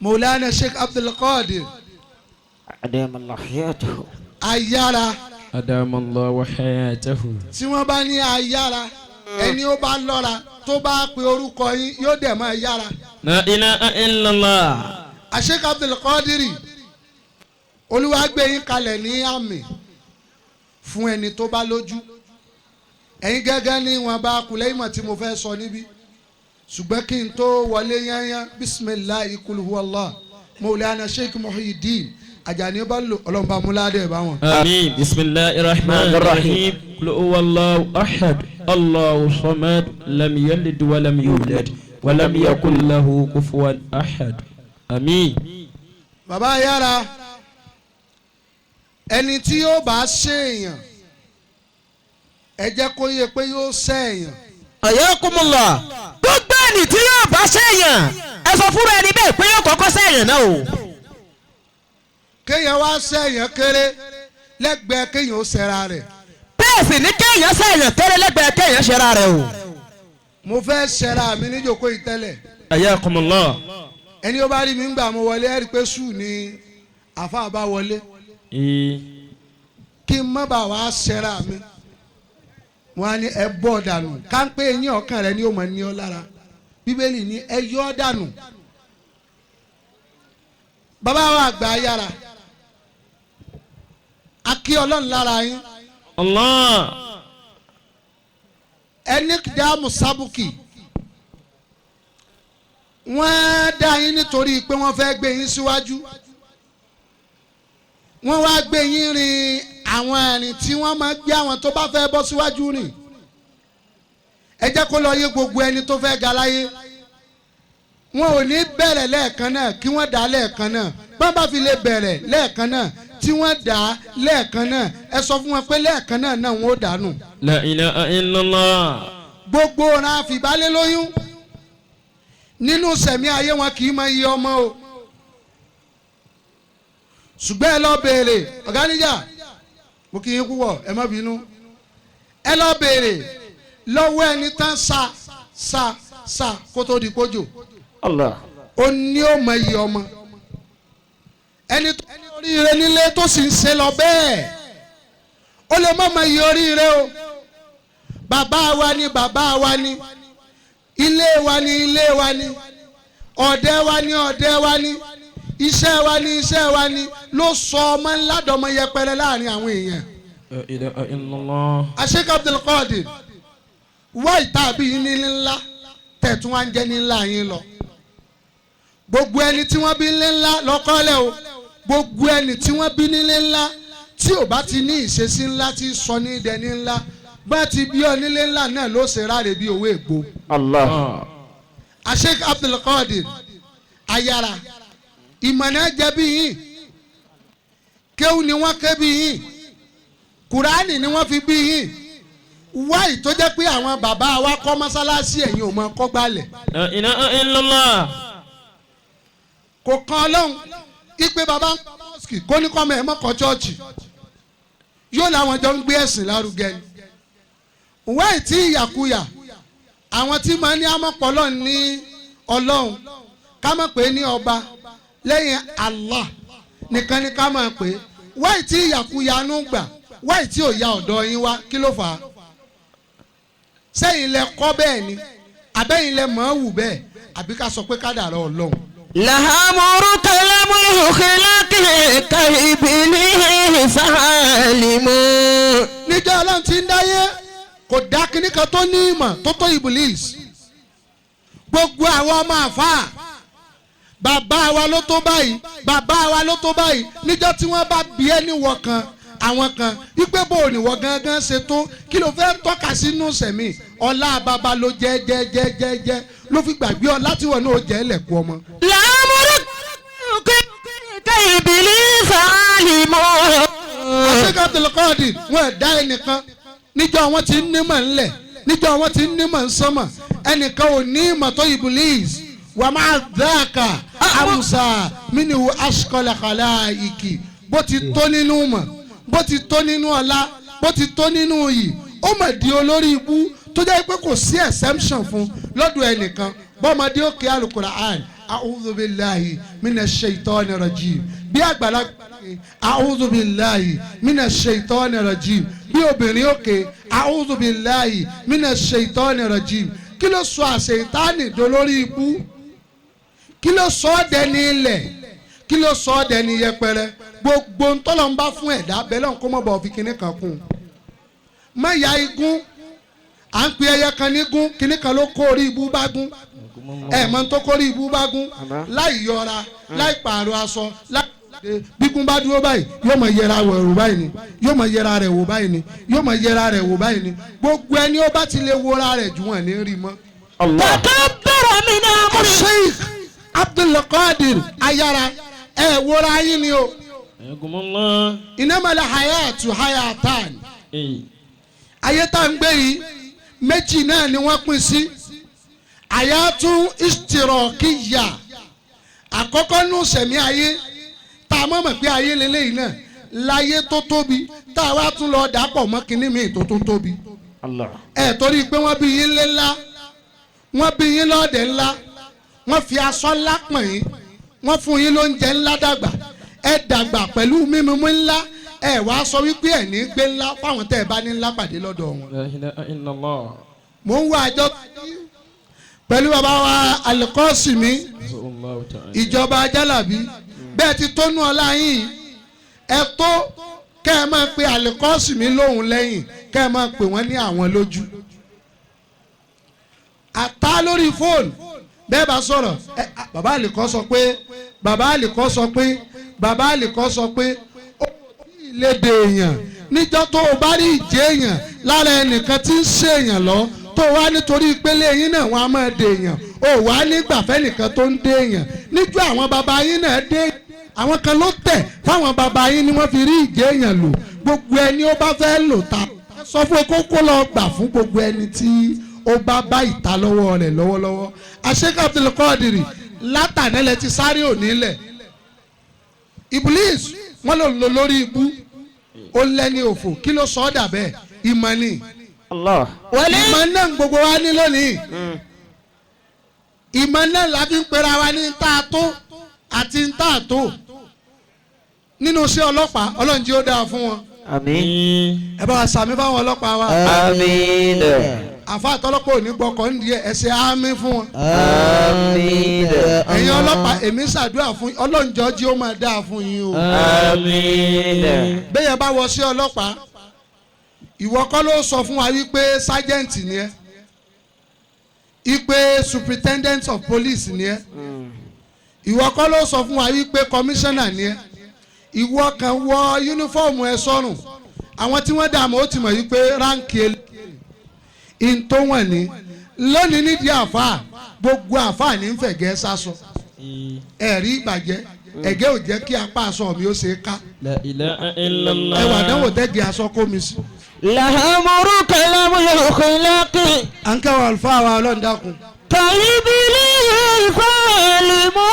Mawlana Sheikh Abdul Qadir أدام الله حياته Ayara adamallahu hayatahu. tí wọ́n bá ní Ayara ẹni ó bá lọ́ra tó bá pe orúkọ yín yóò dẹ̀ máa yára. la ilaha illallah. Sheikh Abdul Qadir Olúwa gbé yín kalẹ̀ ní àmì fún ẹni tó bá lójú ẹ̀yin gẹ́gẹ́ ní wọn bá kulẹ̀ ìmọ̀ tí mo fẹ́ sọ níbí ṣùgbọ́n kí n tó wọlé yányán bisimilahi kul huwallah Mawlana Sheikh Muhyiddin Ajani bá lò ọlọ́mọba múládé bá wọn. آمين بسم الله الرحمن الرحيم قل هو الله أحد الله صمد لم يلد ولم يولد ولم يكن له كفوا أحد آمين. Bàbá Ayara ẹni tí yóò bá ṣèèyàn ẹ jẹ́ kó yẹ pé yóò ṣèèyàn. Ayakumullah. Gbogbo ẹni tí yóò bá ṣèyàn ẹ sọ fúnra ẹni bẹ́ẹ̀ pé yóò kọ́kọ́ ṣèyàn náà o. Kéèyàn wá ṣèèyàn kéré lẹ́gbẹ̀ẹ́ kéèyàn ó ṣẹra rẹ̀. Bẹ́ẹ̀ sì ni kéèyàn ṣèyàn tẹ́lẹ̀ lẹ́gbẹ̀ẹ́ kéèyàn ṣera rẹ̀ o. Mo fẹ́ ṣẹra mi níjòkó ìtẹ́lẹ̀ حياكم الله. ẹni ó bá rí mi ń gbà mo wọlé ẹ̀rí pé sùn ni àfa bá wọlé kí n má bàa wá ṣẹra mi wọn á ní ẹ bọ́ dànù káńpé eyín ọkàn rẹ ni ó mọ̀ ní ọ lára Bíbélì ní ẹ yọ ọ́ dànù. Bàbá wa àgbà Ayara akí ọlọ́run lára yín الله. ẹni dààmú sábùkì wọ́n dá yín nítorí pé wọ́n fẹ́ gbé yín síwájú wọ́n wá gbé yín rin àwọn ẹ̀rìn tí wọ́n máa gbé àwọn tó bá fẹ́ bọ́ síwájú rìn ẹ jẹ́ kó lọ yé gbogbo ẹni tó fẹ́ ga láyé wọn ò ní bẹ̀rẹ̀ lẹ́ẹ̀kan náà kí wọ́n dá lẹ́ẹ̀kan náà bá bá fi lè bẹ̀rẹ̀ lẹ́ẹ̀kan náà tí wọ́n dá lẹ́ẹ̀kan náà ẹ sọ fún wọn pé lẹ́ẹ̀kan náà náà wọ́n ó dànù. لا إله إلا الله. Gbogbo ọ̀ràn àfìbálẹ̀ lóyún nínú sẹ̀mí ayé wọn kì í máa yí ọmọ o ṣùgbọ́n ẹ lọ béèrè ọ̀gá níjà mo kì í púpọ̀ ẹ má bínú ẹ lọ béèrè lọ́wọ́ ẹni tán sa kó tó di kójò Allah. ó ní ó mọ iye ọmọ ẹni oríire nílé tó sì ń ṣe lọ bẹ́ẹ̀ ó lè má mọ iye oríire o bàbá wa ni bàbá wa ni ilé wa ni ilé wa ni ọ̀dẹ wa ni ọ̀dẹ wa ni iṣẹ́ wa ni iṣẹ́ wa ni ló sọ ọmọ ńlá dọmọ yẹpẹrẹ láàrin àwọn èèyàn. لا إله إلا الله. Sheikh Abdul Qadir wá ìtàbí yín ní ńlá tẹ̀tún wá ń jẹ́ ní ńlá yín lọ. Gbogbo ẹni tí wọ́n bí ní ńlá lọ́kọ́lẹ̀ o gbogbo ẹni tí wọ́n bí ní ńlá tí ò bá ti ní ìṣesí ńlá tí sọ ní ìdẹni ńlá bá ti bí ọ nílé ńlá náà ló ṣe ráre bí owó ègbó. Allah. Sheikh Abdul Qadir Ayara ìmọ̀nà jẹ́ bí yín kéwù ni wọ́n ké bí yín Kùránì ni wọ́n fi bí yín wáyì tó jẹ́ pé àwọn bàbá wa kọ́ mọ́sálásí ẹ̀yin ò mọ kọ́ gbálẹ̀. لا إله إلا الله. Kò kan Ọlọ́run ipe bàbá ń kọ́ mọ́sìkì kó ní kọ́mọ ẹ̀ mọ́ kọ́ chọ́ọ̀chì yóò láwọn jọ ń gbé ẹ̀sìn lárugẹ ni wáì tí ìyàkuyà àwọn tí máa ní amọ̀pọ̀lọ́ ní ọlọ́run ká máa pè é ní ọba lẹ́yìn Allah nìkan ni ká máa pè é wáì tí ìyàkuyà nù gbà wáì tí ò ya ọ̀dọ̀ yín wá kí ló fà á sẹ́yìn lẹ kọ́ bẹ́ẹ̀ ni àbẹ́yìn lẹ mọ̀ ọ́ wù bẹ́ẹ̀ àbí ká sọ pé kádàrá ọlọ́run. làhámúrú kẹlẹ́mú ìhùkìlákì kàìbìlì sàlìmù. níjọ́ ọlọ́run ti ń dáyé kò dá kíní kan tó ní ìmọ̀ tó tó Iblis gbogbo àwọn ọmọ àfáà bàbá wa ló tó báyìí bàbá wa ló tó báyìí níjọ́ tí wọ́n bá bí ẹni wọ̀ kan àwọn kan wípé bò ní wọ́n gangan ṣe tó kí ló fẹ́ tọ́ka sínú sẹ̀mí ọlá bàbá ló jẹ́ ló fi gbàgbé ọ láti wọ̀ náà jẹ́ ẹlẹ́kùn ọmọ. làhámúrú kàìbìlì sàlìmù. Sheikh Abdul Basit wọn ẹ̀dá ẹnìkan níjọ́ wọn ti ń nímọ̀ ńlẹ̀ níjọ́ wọn ti ń nímọ̀ ńsọ́mọ̀ ẹnìkan ò ní ìmọ̀ tó Iblis wà máa dáàkà àmùsà mínú ashkal khalaiki bó ti tó nínú mọ̀ bó ti tó nínú ọlá bó ti tó nínú yìí ó mà di olórí ibú tó jẹ́ pé kò sí exemption fún lọ́dọ̀ ẹnìkan bọ́mọdé òkè alukura'an a'udhu billahi minash shaitani rajim bí àgbàlagbà a'udhu billahi minash shaitani rajim bí obìnrin òkè a'udhu billahi minash shaitani rajim kí ló sọ àṣeyìtánì dolórí ibú kí ló sọ ọ́ dẹni ilẹ̀ kí ló sọ ọ́ dẹni yẹpẹrẹ gbogbo ntọ́lọ́ ń bá fún ẹ̀dá bẹ́lẹ̀ ń kó mọ́ bọ̀ fi kinní kan kún má ya igún à ń pe ẹyẹ kan ní gún kinní kan ló kó orí ibú bá gún mọ́ tó kó orí ibú bá gún láì yọra láì pààrọ̀ aṣọ láì gbígun bá dúró báyìí yóò mọ yẹra rẹ̀ wò báyìí ni yóò mọ yẹra rẹ̀ wò báyìí ni yóò mọ yẹra rẹ̀ wò báyìí ni gbogbo ẹni ó bá ti lè wora rẹ̀ jù wọ́n ní rí mọ́. takabbara min amri. Sheikh Abdul Basit Ayara wora yín ni o. Innamal hayatu hayatan. Ayé tá ń gbé yìí méjì náà ni wọ́n pín sí hayatu ishtirakiyya àkọ́kọ́ nù sẹ̀mí ayé tá a mọ̀ pé ayé lélẹ́yìn náà láyé tó tóbi tá a wá tún lọ dàpọ̀ mọ́ kínní mi tó tún tóbi. Torí pé wọ́n bí yín lé ńlá wọ́n bí yín lọ́ọ̀dẹ̀ ńlá wọ́n fi aṣọ ńlá pọ̀n yín wọ́n fún yín lóúnjẹ ńlá dàgbà dàgbà pẹ̀lú mímú ńlá wá sọ wípé ẹ̀ ní gbé ńlá fáwọn tẹ́ ẹ bá ní ńlá pàdé lọ́dọ̀ wọn. Mò ń wá àjọ pẹ̀lú bàbá wa Al-Qasimi ìjọba Jálàbí bẹ́ẹ̀ ti tónú ọlá yín ẹ tó kẹ́ ẹ máa pe Al-Qasimi lóhùn lẹ́yìn kẹ́ ẹ máa pè wọ́n ní àwọn lójú. Àtá lórí fóònù bẹ́ẹ̀ bá sọ̀rọ̀ bàbá àlìkọ́ sọ pé bàbá àlìkọ́ sọ pé bàbá àlìkọ́ sọ pé ó ní ìlédè èèyàn níjọ́ tó o bá rí ìjẹ́ èèyàn lára ẹnìkan tí ń ṣe èèyàn lọ tó wá nítorí ìpele yín náà wọ́n á máa dè èèyàn ó wá nígbàfẹ́ nìkan tó ń dè èèyàn níjọ́ àwọn bàbá yín náà dé àwọn kan ló tẹ̀ fáwọn bàbá yín ni wọ́n fi rí ìjẹ́ èèyàn lò gbogbo ẹni ó bá fẹ́ lò ta sọ fún kókó lọ gbà fún gbogbo ẹni tí ó bá bá ìta lọ́wọ́ rẹ̀ lọ́wọ́lọ́wọ́. Sheikh Abdul Basit látànẹ́lẹ̀ ti sáré òní lẹ̀ Iblis wọ́n lò lò lórí ibú ó lẹ́ni òfò kí ló sọ ọ́ dà bẹ́ẹ̀ ìmọ̀ ni ìmọ̀ náà gbogbo wa ní lónìí ìmọ̀ náà la fi ń pera wa ní ntàtó àti ntàtó nínú iṣẹ́ ọlọ́pàá Ọlọ́run jí ó dáa fún wọn. Àmín. Ẹ bá wa sàmì fáwọn ọlọ́pàá wa. Àmín. Àfa àtọ́lọ́pàá ò ní gbọ́kọ̀ ń di ẹsẹ̀ àmín fún wọn. Àmín. Ẹ̀yin ọlọ́pàá èmi ṣàdúrà fún Ọlọ́run jọ̀ọ́ jí ó máa dáa fún yín o. Àmín. Bẹ́ẹ̀ bá wọ sí ọlọ́pàá ìwọ kọ́ ló sọ fún wa wípé sergeant ni ẹ́ wípé superintendent of police ni ẹ́ ìwọ kọ́ ló sọ fún wa wípé commissioner ni ẹ́ ìwọ kan wọ yúnífọ́ọ̀mù ẹ sọ́rùn àwọn tí wọ́n dààmú ó ti mọ̀ wípé ránkì in tó wọ̀n ní lónìí nídìí àfáà gbogbo àfáà ní fẹ̀gẹ́ sásọ ẹ̀rí ìbàjẹ́ ẹ̀gẹ́ ò jẹ́ kí apá aṣọ mi ó ṣe é ká ẹwà dánwò tẹ́gì aṣọ kó mi sí. làhámúrú kẹlẹ́mú yóò kọ́lákì. à ń kẹwàá àlùfáà wa Ọlọ́run dákun. kàyíbílì ìfọ̀lìmọ́.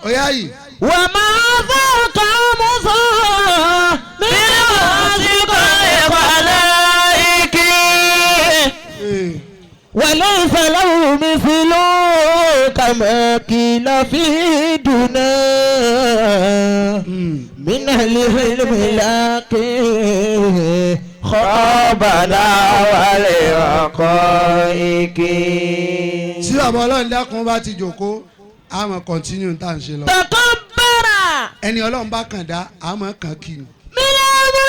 ọ̀yá yìí. wà máa fọ́ kàmú fọ́ mi ò sí kọ́ ìpàdé ìkí. وليس له مثل كما قيل في دنا من العلم لكن خابنا والحقائق. tí bàbá ọlọ́run dákun bá ti jòkó a máa continue tá à ń ṣe lọ. takabbara. ẹni ọlọ́run bá kàn dá a máa kàn kí ni. mílíọ̀nù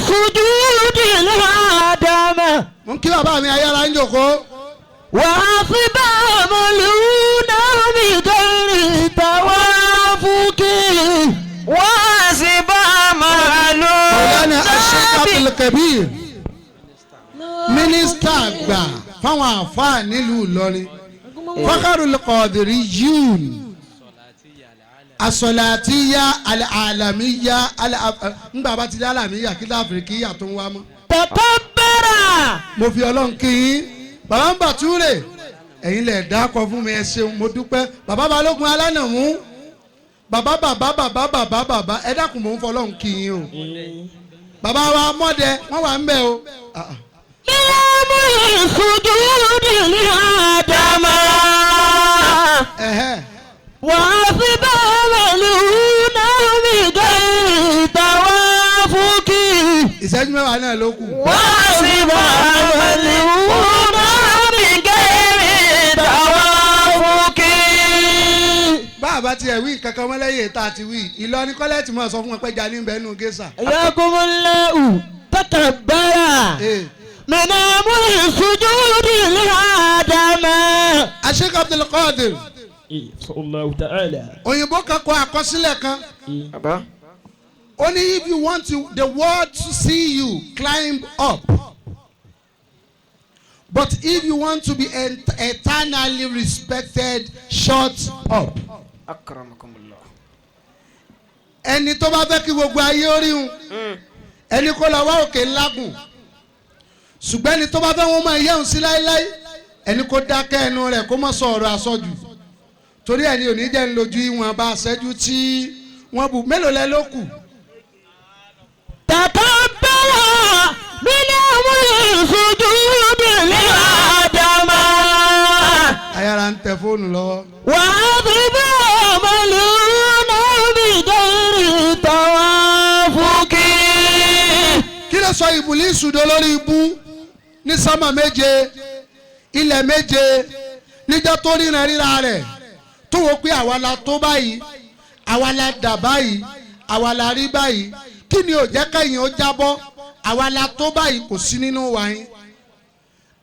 sùjúdì ládàmà. mo ń kí bàbá mi Ayara ń jòkó. wàá fi bá ọmọlúwúná mi dẹ́rì tàwáfúkì. wàá sì bá Mawlana Sheikh ọmọlúwúná mi. Abdul Kabir mínísítà àgbà fáwọn àfáà nílùú Ìlọrin Fakharul Qadiriyun asọ̀làtìyà alàmìyà ńgbà bá ti dá alàmìyà kí láfìríkìyà tó ń wá mọ́. takabbara. mo fi ọlọ́run kí yín bàbá ń bàtúrè ẹ̀yin lẹ̀ dákọ̀ fún mi ẹ ṣeun mo dúpẹ́ bàbá balógun alánàmú bàbá ẹ dákun mò ń fọlọ́run kí yín o bàbá wa mọ́dẹ wọ́n wà ń bẹ̀ o. mílíọ̀nù sùjúdì ládàmà. wàá fi bá ọmọlúwúná mi dẹ́rì tàwáfúkì. ìṣẹ́jú mẹ́wàá náà ló kù. wàá sì bá ọmọlúwúná mi dẹ́rì tàwáfúkì. báàbá tiẹ̀ wí kankan mọ́ lẹ́yìn tá a ti wí Ìlọrin kọ́lẹ́tì mọ́ sọ fún wọn pé jalè ń bẹ́ẹ̀ nù gẹ́sà. yakumullahu takabbara. mílíọ̀nù sùjúdì ládàmà. Sheikh Abdul Qadir Allahu ta'ala. òyìnbó kan kọ àkọsílẹ̀ kan ó ní if you want the world to see you climb up but if you want to be eternally respected shut up. ẹni tó bá fẹ́ kí gbogbo ayé ó rí un ẹni kó lọ wá òkè ńlágùn ṣùgbọ́n ẹni tó bá fẹ́ wọ́n máa yẹ̀hùn sí láéláé ẹni kó dákẹ́ ẹnu rẹ̀ kó má sọ ọ̀rọ̀ àsọjù torí ẹni òní jẹ́ ń lójú ìwọ̀n bá aṣẹ́jú tí wọ́n bù mélòó lẹ ló kù. takabbara. mílíọ̀nù sùjúdì ládàmà. Ayara ń tẹ fóònù lọ́wọ́. wàá fi bá ọmọlúwúná mi dẹ́rì tàwáfúkì. kí ló sọ ìbùlísù dolórí ibú ní sámà méje ilẹ̀ méje níjọ́ tó ríran ríra rẹ̀ tó wò pé àwa la tó báyìí àwa la dà báyìí àwa la rí báyìí kí ni ò jẹ́ kẹ́yìn ó jábọ́ àwa la tó báyìí kò sí nínú wa yín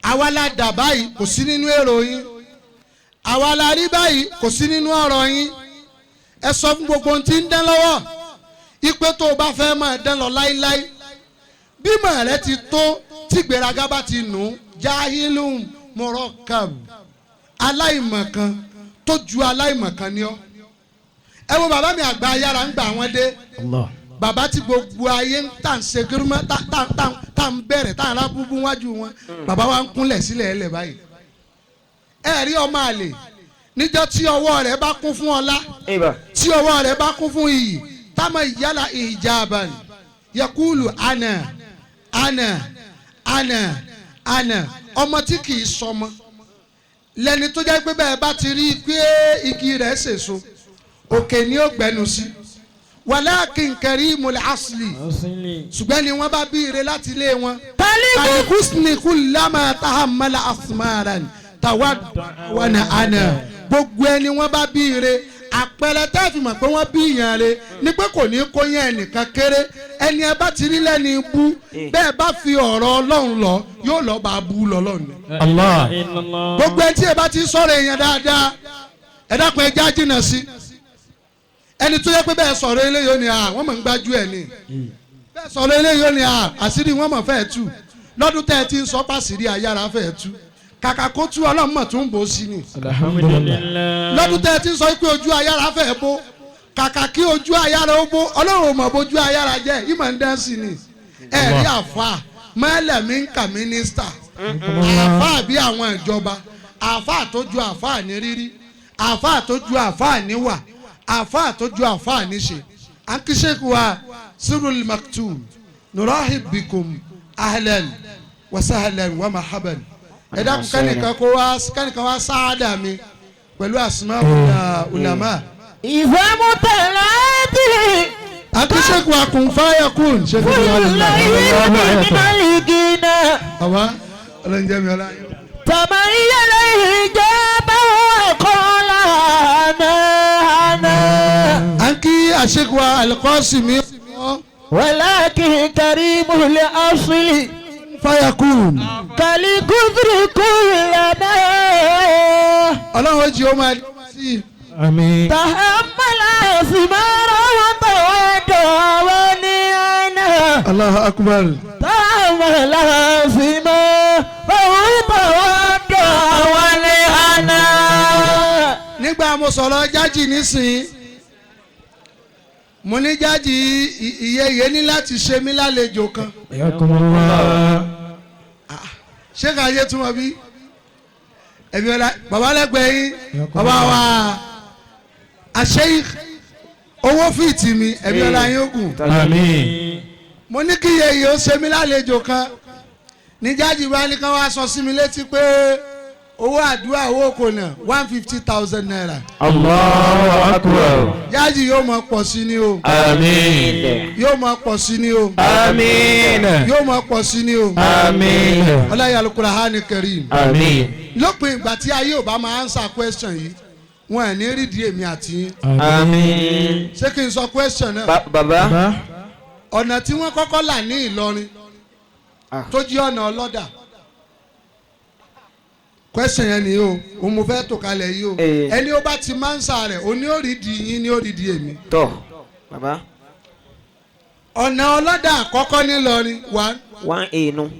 àwa la dà báyìí kò sí nínú èrò yín àwa la rí báyìí kò sí nínú ọ̀rọ̀ yín ẹ sọ fún gbogbo ohun tí ń dán lọ́wọ́ ipe tó o bá fẹ́ máa dán lọ láíláí bímọ rẹ ti tó tí gbéraga bá ti nù jahilum murakkab aláìmọ̀kan tó ju aláìmọ̀kan ni ọ́ ẹ wo bàbá mi àgbà Ayara ń gbà wọ́n dé bàbá tí gbogbo ayé ń tà ń ṣe gírímọ́ tá ń bẹ̀rẹ̀ tá ń rá búbú wájú wọn bàbá wa ń kúnlẹ̀ sílẹ̀ ẹlẹ̀ báyìí ẹ rí ọmọ àlè níjọ́ tí ọwọ́ rẹ̀ bá kún fún ọlá tí ọwọ́ rẹ̀ bá kún fún iyì táwọn ìyálà ìjàmbá yakulu ana ọmọ tí kì í sọmọ lẹni tó jẹ́ pé bẹ́ẹ̀ bá ti rí i pé igi rẹ̀ ṣèso òkè ni ó gbẹnu sí walakin karimul asli ṣùgbọ́n ni wọ́n bá bí ire láti ilé wọn kalikusni kullama tahammala asmaran tawadwana ana gbogbo ẹni wọ́n bá bí ire àpẹẹrẹ tẹ́ fi mọ̀ pé wọ́n bí ìyàn rẹ̀ ni pé kò ní kó yẹn ẹnìkan kéré ẹni ẹ bá ti rí lẹ́ni ibú bẹ́ẹ̀ bá fi ọ̀rọ̀ Ọlọ́run lọ yóò lọ bá bú lọ́lọ́run ni. gbogbo ẹni tí ẹ bá ti sọ̀rọ̀ èèyàn dáadáa ẹ dákun ẹ já jìnnà sí ẹni tó yẹ pé bẹ́ẹ̀ sọ̀rọ̀ eléyìí ó ní wọ́n mọ̀ ń gbájú ẹ̀ ni bẹ́ẹ̀ sọ̀rọ̀ eléyìí ó ní àṣírí wọ́n mọ̀ fẹ́ẹ̀ tú lọ́dún tẹ́ ẹ ti ń sọ pàṣírí Ayara fẹ́ẹ̀ tú kàkà kó tú Ọlọ́run mọ̀ tó ń bò ó sí ni. lọ́dún tẹ́ ẹ ti ń sọ pé ojú Ayara fẹ́ẹ̀ bó kàkà kí ojú Ayara ó bó Ọlọ́run ò mọ̀ bójú Ayara jẹ́ ìmọ̀ ń dán sí ni ẹ̀rí àfa mẹ́lẹ̀mí ń kà mínísítà àfa bí àwọn ìjọba àfa tó ju àfa ní rírí àfa tó ju àfa ní wà àfa tó ju àfa ní ṣe ànkíṣekù wa sirul maktum nurahib bikum ahlan wa sahlan wa mahaban ẹ dákun kẹ́nìkan wá sáádà mi pẹ̀lú àsìmá ulama. ìfẹ́mútẹ̀láàdì. akíṣẹ́kù akùnfáyàkùn ṣe fi wà nílá. bàbá ọlọ́njẹ́ mi ọlá yóò. tàmá iyẹlẹ ìjọba ọkọọlá àná. à ń kí àṣekù àlùkọ́sì mi. ولكن كريم الأصل fáyàkùn. كالقدر كلنا ọlọ́run jí ó máa sí i. àmín. تحمل ثماره وتودع ونعنا. Allahu akbar. تحمل ثماره وتودع ونعنا. nígbà mo sọ̀rọ̀ jájì nísìnyí mo ní jájì ìyẹ́yẹ́ ní láti ṣe mí lálejò kan. ṣé ká yé túmọ̀ bí ẹ̀mí ọ̀la bàbá lẹ́gbẹ̀ẹ́ yín bàbá wa Sheikh owó fìtì mi ẹ̀mí ọ̀la yín ó kù. àmín. mo ní kí ìyẹ́yẹ́ ó ṣe mí lálejò kan ní jájì bá ní ká wá sọ sí mi létí pé owó àdúrà owó kò nà 150,000 naira. Allahu akbar. jájì yóò máa pọ̀ sí ni o. àmín. yóò máa pọ̀ sí ni o. àmín. yóò máa pọ̀ sí ni o. àmín. ọláyà Al-Qur'ani Karim. àmín. lópin ìgbà tí ayé ò bá máa answer question yìí wọn ẹ̀ ní rí di èmi àti yín. àmín. ṣé kí n sọ question náà. bàbá. ọ̀nà tí wọ́n kọ́kọ́ là ní Ìlọrin tó jí ọ̀nà ọlọ́dà question yẹn ni o òun mo fẹ́ tò kalẹ̀ yìí o ẹni ó bá ti máa ń sa rẹ̀ òní ó rí di yín ní ó rí di èmi. tọ́ bàbá. ọ̀nà ọlọ́dà àkọ́kọ́ nílọrin one. 1A nu.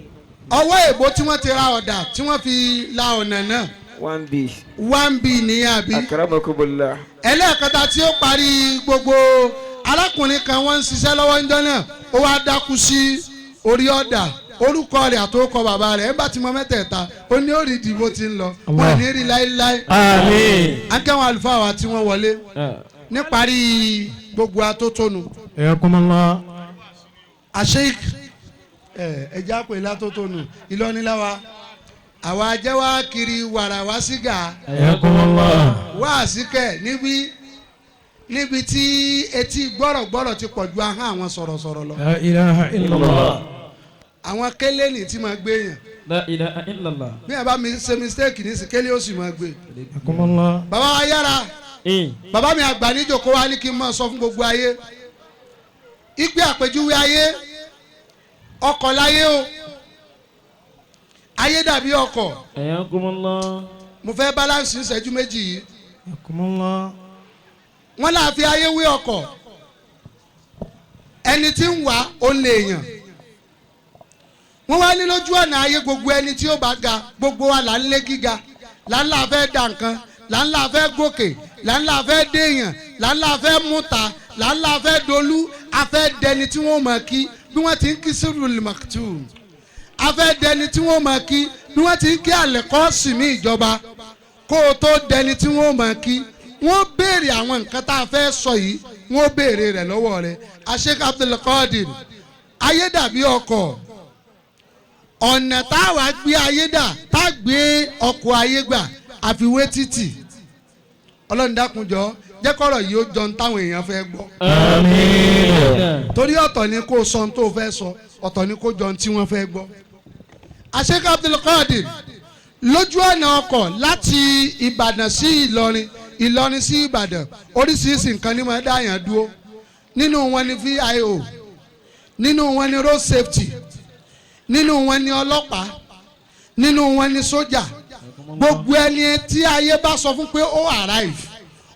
ọwọ́ èbó tí wọ́n ti ra ọ̀dà tí wọ́n fi la ọ̀nà náà 1B. 1B ní àbí. akramakumullah. ẹlẹ́ẹ̀kẹta tí ó parí gbogbo arákùnrin kan wọ́n ń ṣiṣẹ́ lọ́wọ́ ńjọ́ náà ó wá dákú sí orí ọ̀dà orúkọ rẹ̀ àtòkọ bàbá rẹ̀ ẹ̀ bá ti mọ mẹ́tẹ̀ẹ̀ta ó ní ó rí ìdìbò tí ń lọ wọ́n ní rí láéláé. àmín. akẹ́wọ̀n àlùfáà wa tí wọ́n wọlé níparí gbogbo atótónu. ayakumullah. Sheikh ẹja pè látótónu Ìlọrinláwa àwa ajẹ́wà kiri wàrà wá sígà. ayakumullah. wá síkẹ̀ níbi tí etí gbọ́rọ̀gbọ́rọ̀ ti pọ̀ ju ahọ́n àwọn sọ̀rọ̀sọ̀rọ̀ lọ. la ilaha illallah. àwọn kélénì tí máa gbé yàn. la ilaha illallah. bí ẹ bá mi ṣe mistake ní sí kélé ó sì máa gbé. ayakumullah. bàbá wa Ayara bàbá mi àgbà níjòkó wa ní kí n máa sọ fún gbogbo ayé ìgbé àpèjúwe ayé ọkọ̀ láyé o ayé dàbí ọkọ̀. ayakumullah. mo fẹ́ balance ìṣẹ́jú méjì yìí. ayakumullah. wọ́n là fi ayé wé ọkọ̀ ẹni tí ń wá ó lè yàn wọ́n wá ní lójú ọ̀nà ayé gbogbo ẹni tí ó bá ga gbogbo wa là ń lé gíga là ń là fẹ́ dà nǹkan là ń là fẹ́ gòkè là ń là fẹ́ déèyàn là ń là fẹ́ múta là ń là fẹ́ dolú a fẹ́ dẹni tí wọ́n mọ̀ kí bí wọ́n ti ń kí Sirrul Maktum a fẹ́ dẹni tí wọ́n mọ̀ kí bí wọ́n ti ń kí àlẹ́kọ́ sì mí ìjọba kó o tó dẹni tí wọ́n mọ̀ kí wọ́n béèrè àwọn nǹkan tá a fẹ́ sọ yìí wọ́n béèrè rẹ̀ lọ́wọ́ rẹ̀ Sheikh Abdul Qadir ayé dàbí ọkọ̀ ọ̀nà táwa gbé ayé dà tá gbé ọkọ̀ ayé gbà àfiwé títì Ọlọ́run dákunjọ́ jẹ́ kọ́rọ̀ yìí ó jọ táwọn èèyàn fẹ́ gbọ́. àmín. torí ọ̀tọ̀ ni kó sọ tó fẹ́ sọ ọ̀tọ̀ ni kó jọ tí wọ́n fẹ́ gbọ́. Sheikh Abdul Qadir lójú ọ̀nà ọkọ̀ láti Ìbàdàn sí Ìlọrin Ìlọrin sí Ìbàdàn oríṣiríṣi nǹkan ní máa dáyàn dúró nínú wọn ni VIO nínú wọn ni road safety nínú wọn ni ọlọ́pàá nínú wọn ni sójà gbogbo ẹni tí ayé bá sọ fún pé ó arrive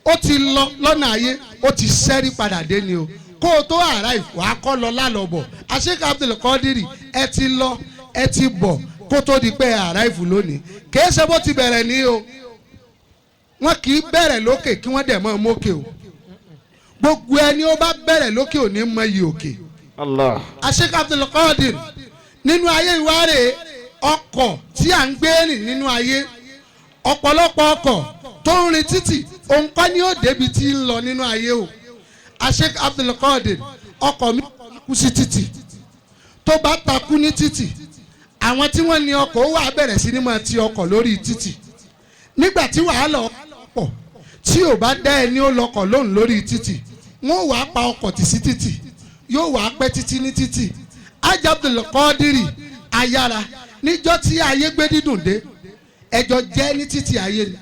ó ti lọ lọ́nà ayé ó ti ṣẹ́rí padà dé ni o kó o tó arrive wàá kọ́ lọ lálọ́bọ̀ Sheikh Abdul Qadir ẹ ti lọ ẹ ti bọ̀ kó tó di pé arrive lónìí kìí ṣe bó ti bẹ̀rẹ̀ ní o wọn kì í bẹ̀rẹ̀ lókè kí wọ́n dẹ̀ mọ́ mókè o gbogbo ẹni ó bá bẹ̀rẹ̀ lókè ò ní mọ iyì òkè. Allah. Sheikh Abdul Qadir nínú ayé ìwárè ọkọ̀ tí à ń gbé rìn nínú ayé ọ̀pọ̀lọpọ̀ ọkọ̀ tó ń rin títì òun kọ́ ni ó débi tí ń lọ nínú ayé o Sheikh Abdul Qadir ọkọ̀ mi kú sí títì tó bá takú ní títì àwọn tí wọ́n ní ọkọ̀ ó wà bẹ̀rẹ̀ sí ní máa ti ọkọ̀ lórí títì nígbà tí wàhálà ọkọ̀ tí ò bá dá ẹni ó lọkọ̀ lóhùn lórí títì wọ́n wàá pa ọkọ̀ tì sí títì yóò wàá pẹ́ títí ní títì Hajj Abdul Qadir Ayara níjọ́ tí ayé gbé dídùn dé ẹjọ́ jẹ́ ní títì ayé ni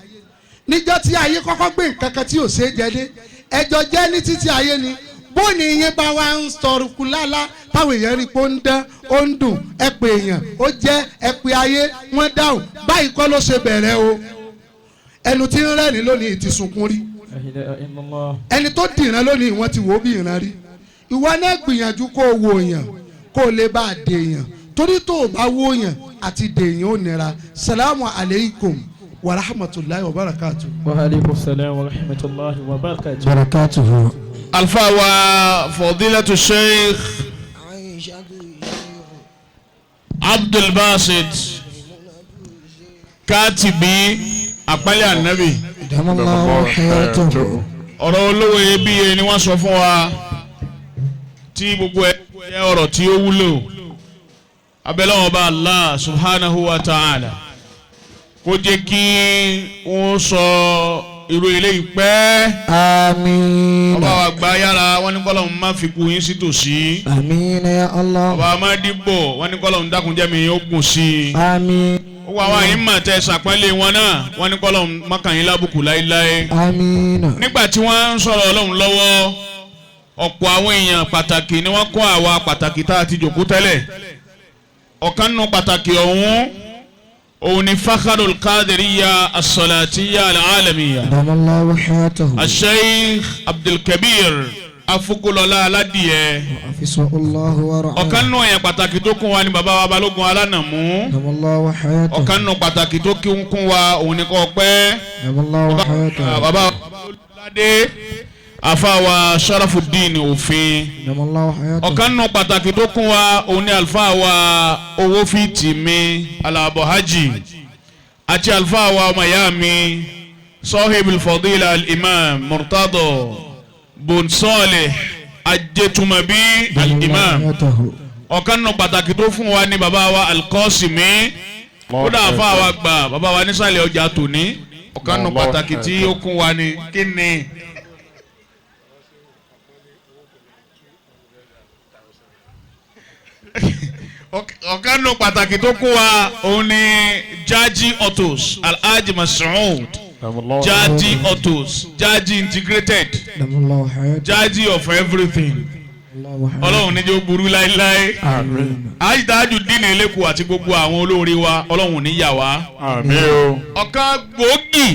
níjọ́ tí ayé kọ́kọ́ gbé nǹkan kan tí ò ṣeé jẹ dé ẹjọ́ jẹ́ ní títì ayé ni bóni yẹn bá wá ń sọ̀rùkú lálá táwọn èèyàn rí pé ó ń dán ó ń dùn ẹ pé èèyàn ó jẹ́ ẹ pé ayé wọ́n dáhùn báyìí kọ́ ló ṣe bẹ̀rẹ̀ o ẹnu tí ń rẹ́rìn lónìí ti sunkún rí ẹni tó dìran lónìí wọ́n ti wò ó bí ìran rí ìwọ náà gbìyànjú kó o wo èèyàn kó o lè bá a dè èèyàn torí tó o bá wo èèyàn àti dè èèyàn ó nira salamu alaykum wa rahmatulahi wa barakatu. wa aleykum salaam wa rahmatulahi wa barakatu. barakatuhu. alfa wa fadilatu sheikh Abdul Basit katibi àpẹẹlẹ anabi ọ̀rọ̀ olówó iyebíye ni wọ́n sọ fún wa tí gbogbo ẹ jẹ́ ọ̀rọ̀ tí ó wúlò abẹ́lẹ́wọ̀n bá Allah subhanahu wa ta'ala kó jẹ́ kí wọ́n sọ irú eléyìí pẹ́. Àmín. ọba wa gba Ayara wọn ní kọ́lọ̀ ń má fi kú yín sí tòsí. Àmín ya Allah. ọba amadibo wọn ní kọ́lọ̀ ń dákunjẹ́ mi yóò gùn sí i. Àmín. ó wà wá yín mà tẹ sàpẹ́lẹ̀ wọn náà wọn ní kọ́lọ̀ ń mọ́kànyín lábùkù láéláé. Àmín. nígbà tí wọ́n ń sọ̀rọ̀ Ọlọ́run lọ́wọ́ ọ̀pọ̀ àwọn èèyàn pàtàkì ni wọ́n kó àwa pàtàkì tá a ti jòkó tẹ́lẹ̀ ọ̀kan nínú pàtàkì òun ni fakharul qadiriyya as-salatiyya al-alamiyya Damallahu hayatahu. Sheikh Abdul Kabir Afukulola Aládìẹ Hafizahullahu wa ra'ah. ọ̀kan nínú èèyàn pàtàkì tó kún wa ni bàbá wa Balógun Alánàmú Damallahu hayatahu. ọ̀kan nínú pàtàkì tó kún wa òun ni kò pẹ́ Damallahu hayatahu. bàbá wa Olúladé àfàwà Sharafuddin òfin Damallahu hayatahu. ọ̀kan nínú pàtàkì tó kún wa òun ni àlùfáà wa owó fìtì mi alábọ̀ hajj àti àlùfáà wa ọmọ ìyá mi sahibul fadila al-imam Murtada bun Salih Ajétùmọ̀bí al-imam ọ̀kan nínú pàtàkì tó fún wa ni bàbá wa al-Qasimi ó dà àfáà wa gbà bàbá wa nísàlẹ̀ ọjà tòní ọ̀kan nínú pàtàkì tí ó kún wa ni kí ni. ọ̀kan nù pàtàkì tó kún wa òun ni Jaji Autos Alhaji Masoud Jaji Autos Jaji integrated Damallahu hayatahu. Jaji of everything ọlọ́run níjẹ́ ó burú láéláé àyídájú dínà eléku àti gbogbo àwọn olóore wa ọlọ́run ní yà wá. ọ̀kan gbòógì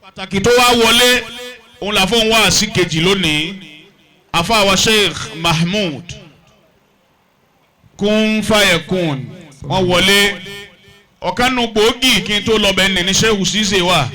pàtàkì tó wá wọlé òun là fóun wá sí kejì lónìí àfàwà Sheikh Mahmood kún fàyẹ̀kún wọ́n wọlé ọ̀kan nù gbòógì kí n tó lọ bẹ́ẹ̀ ní Sheikh Cisse wà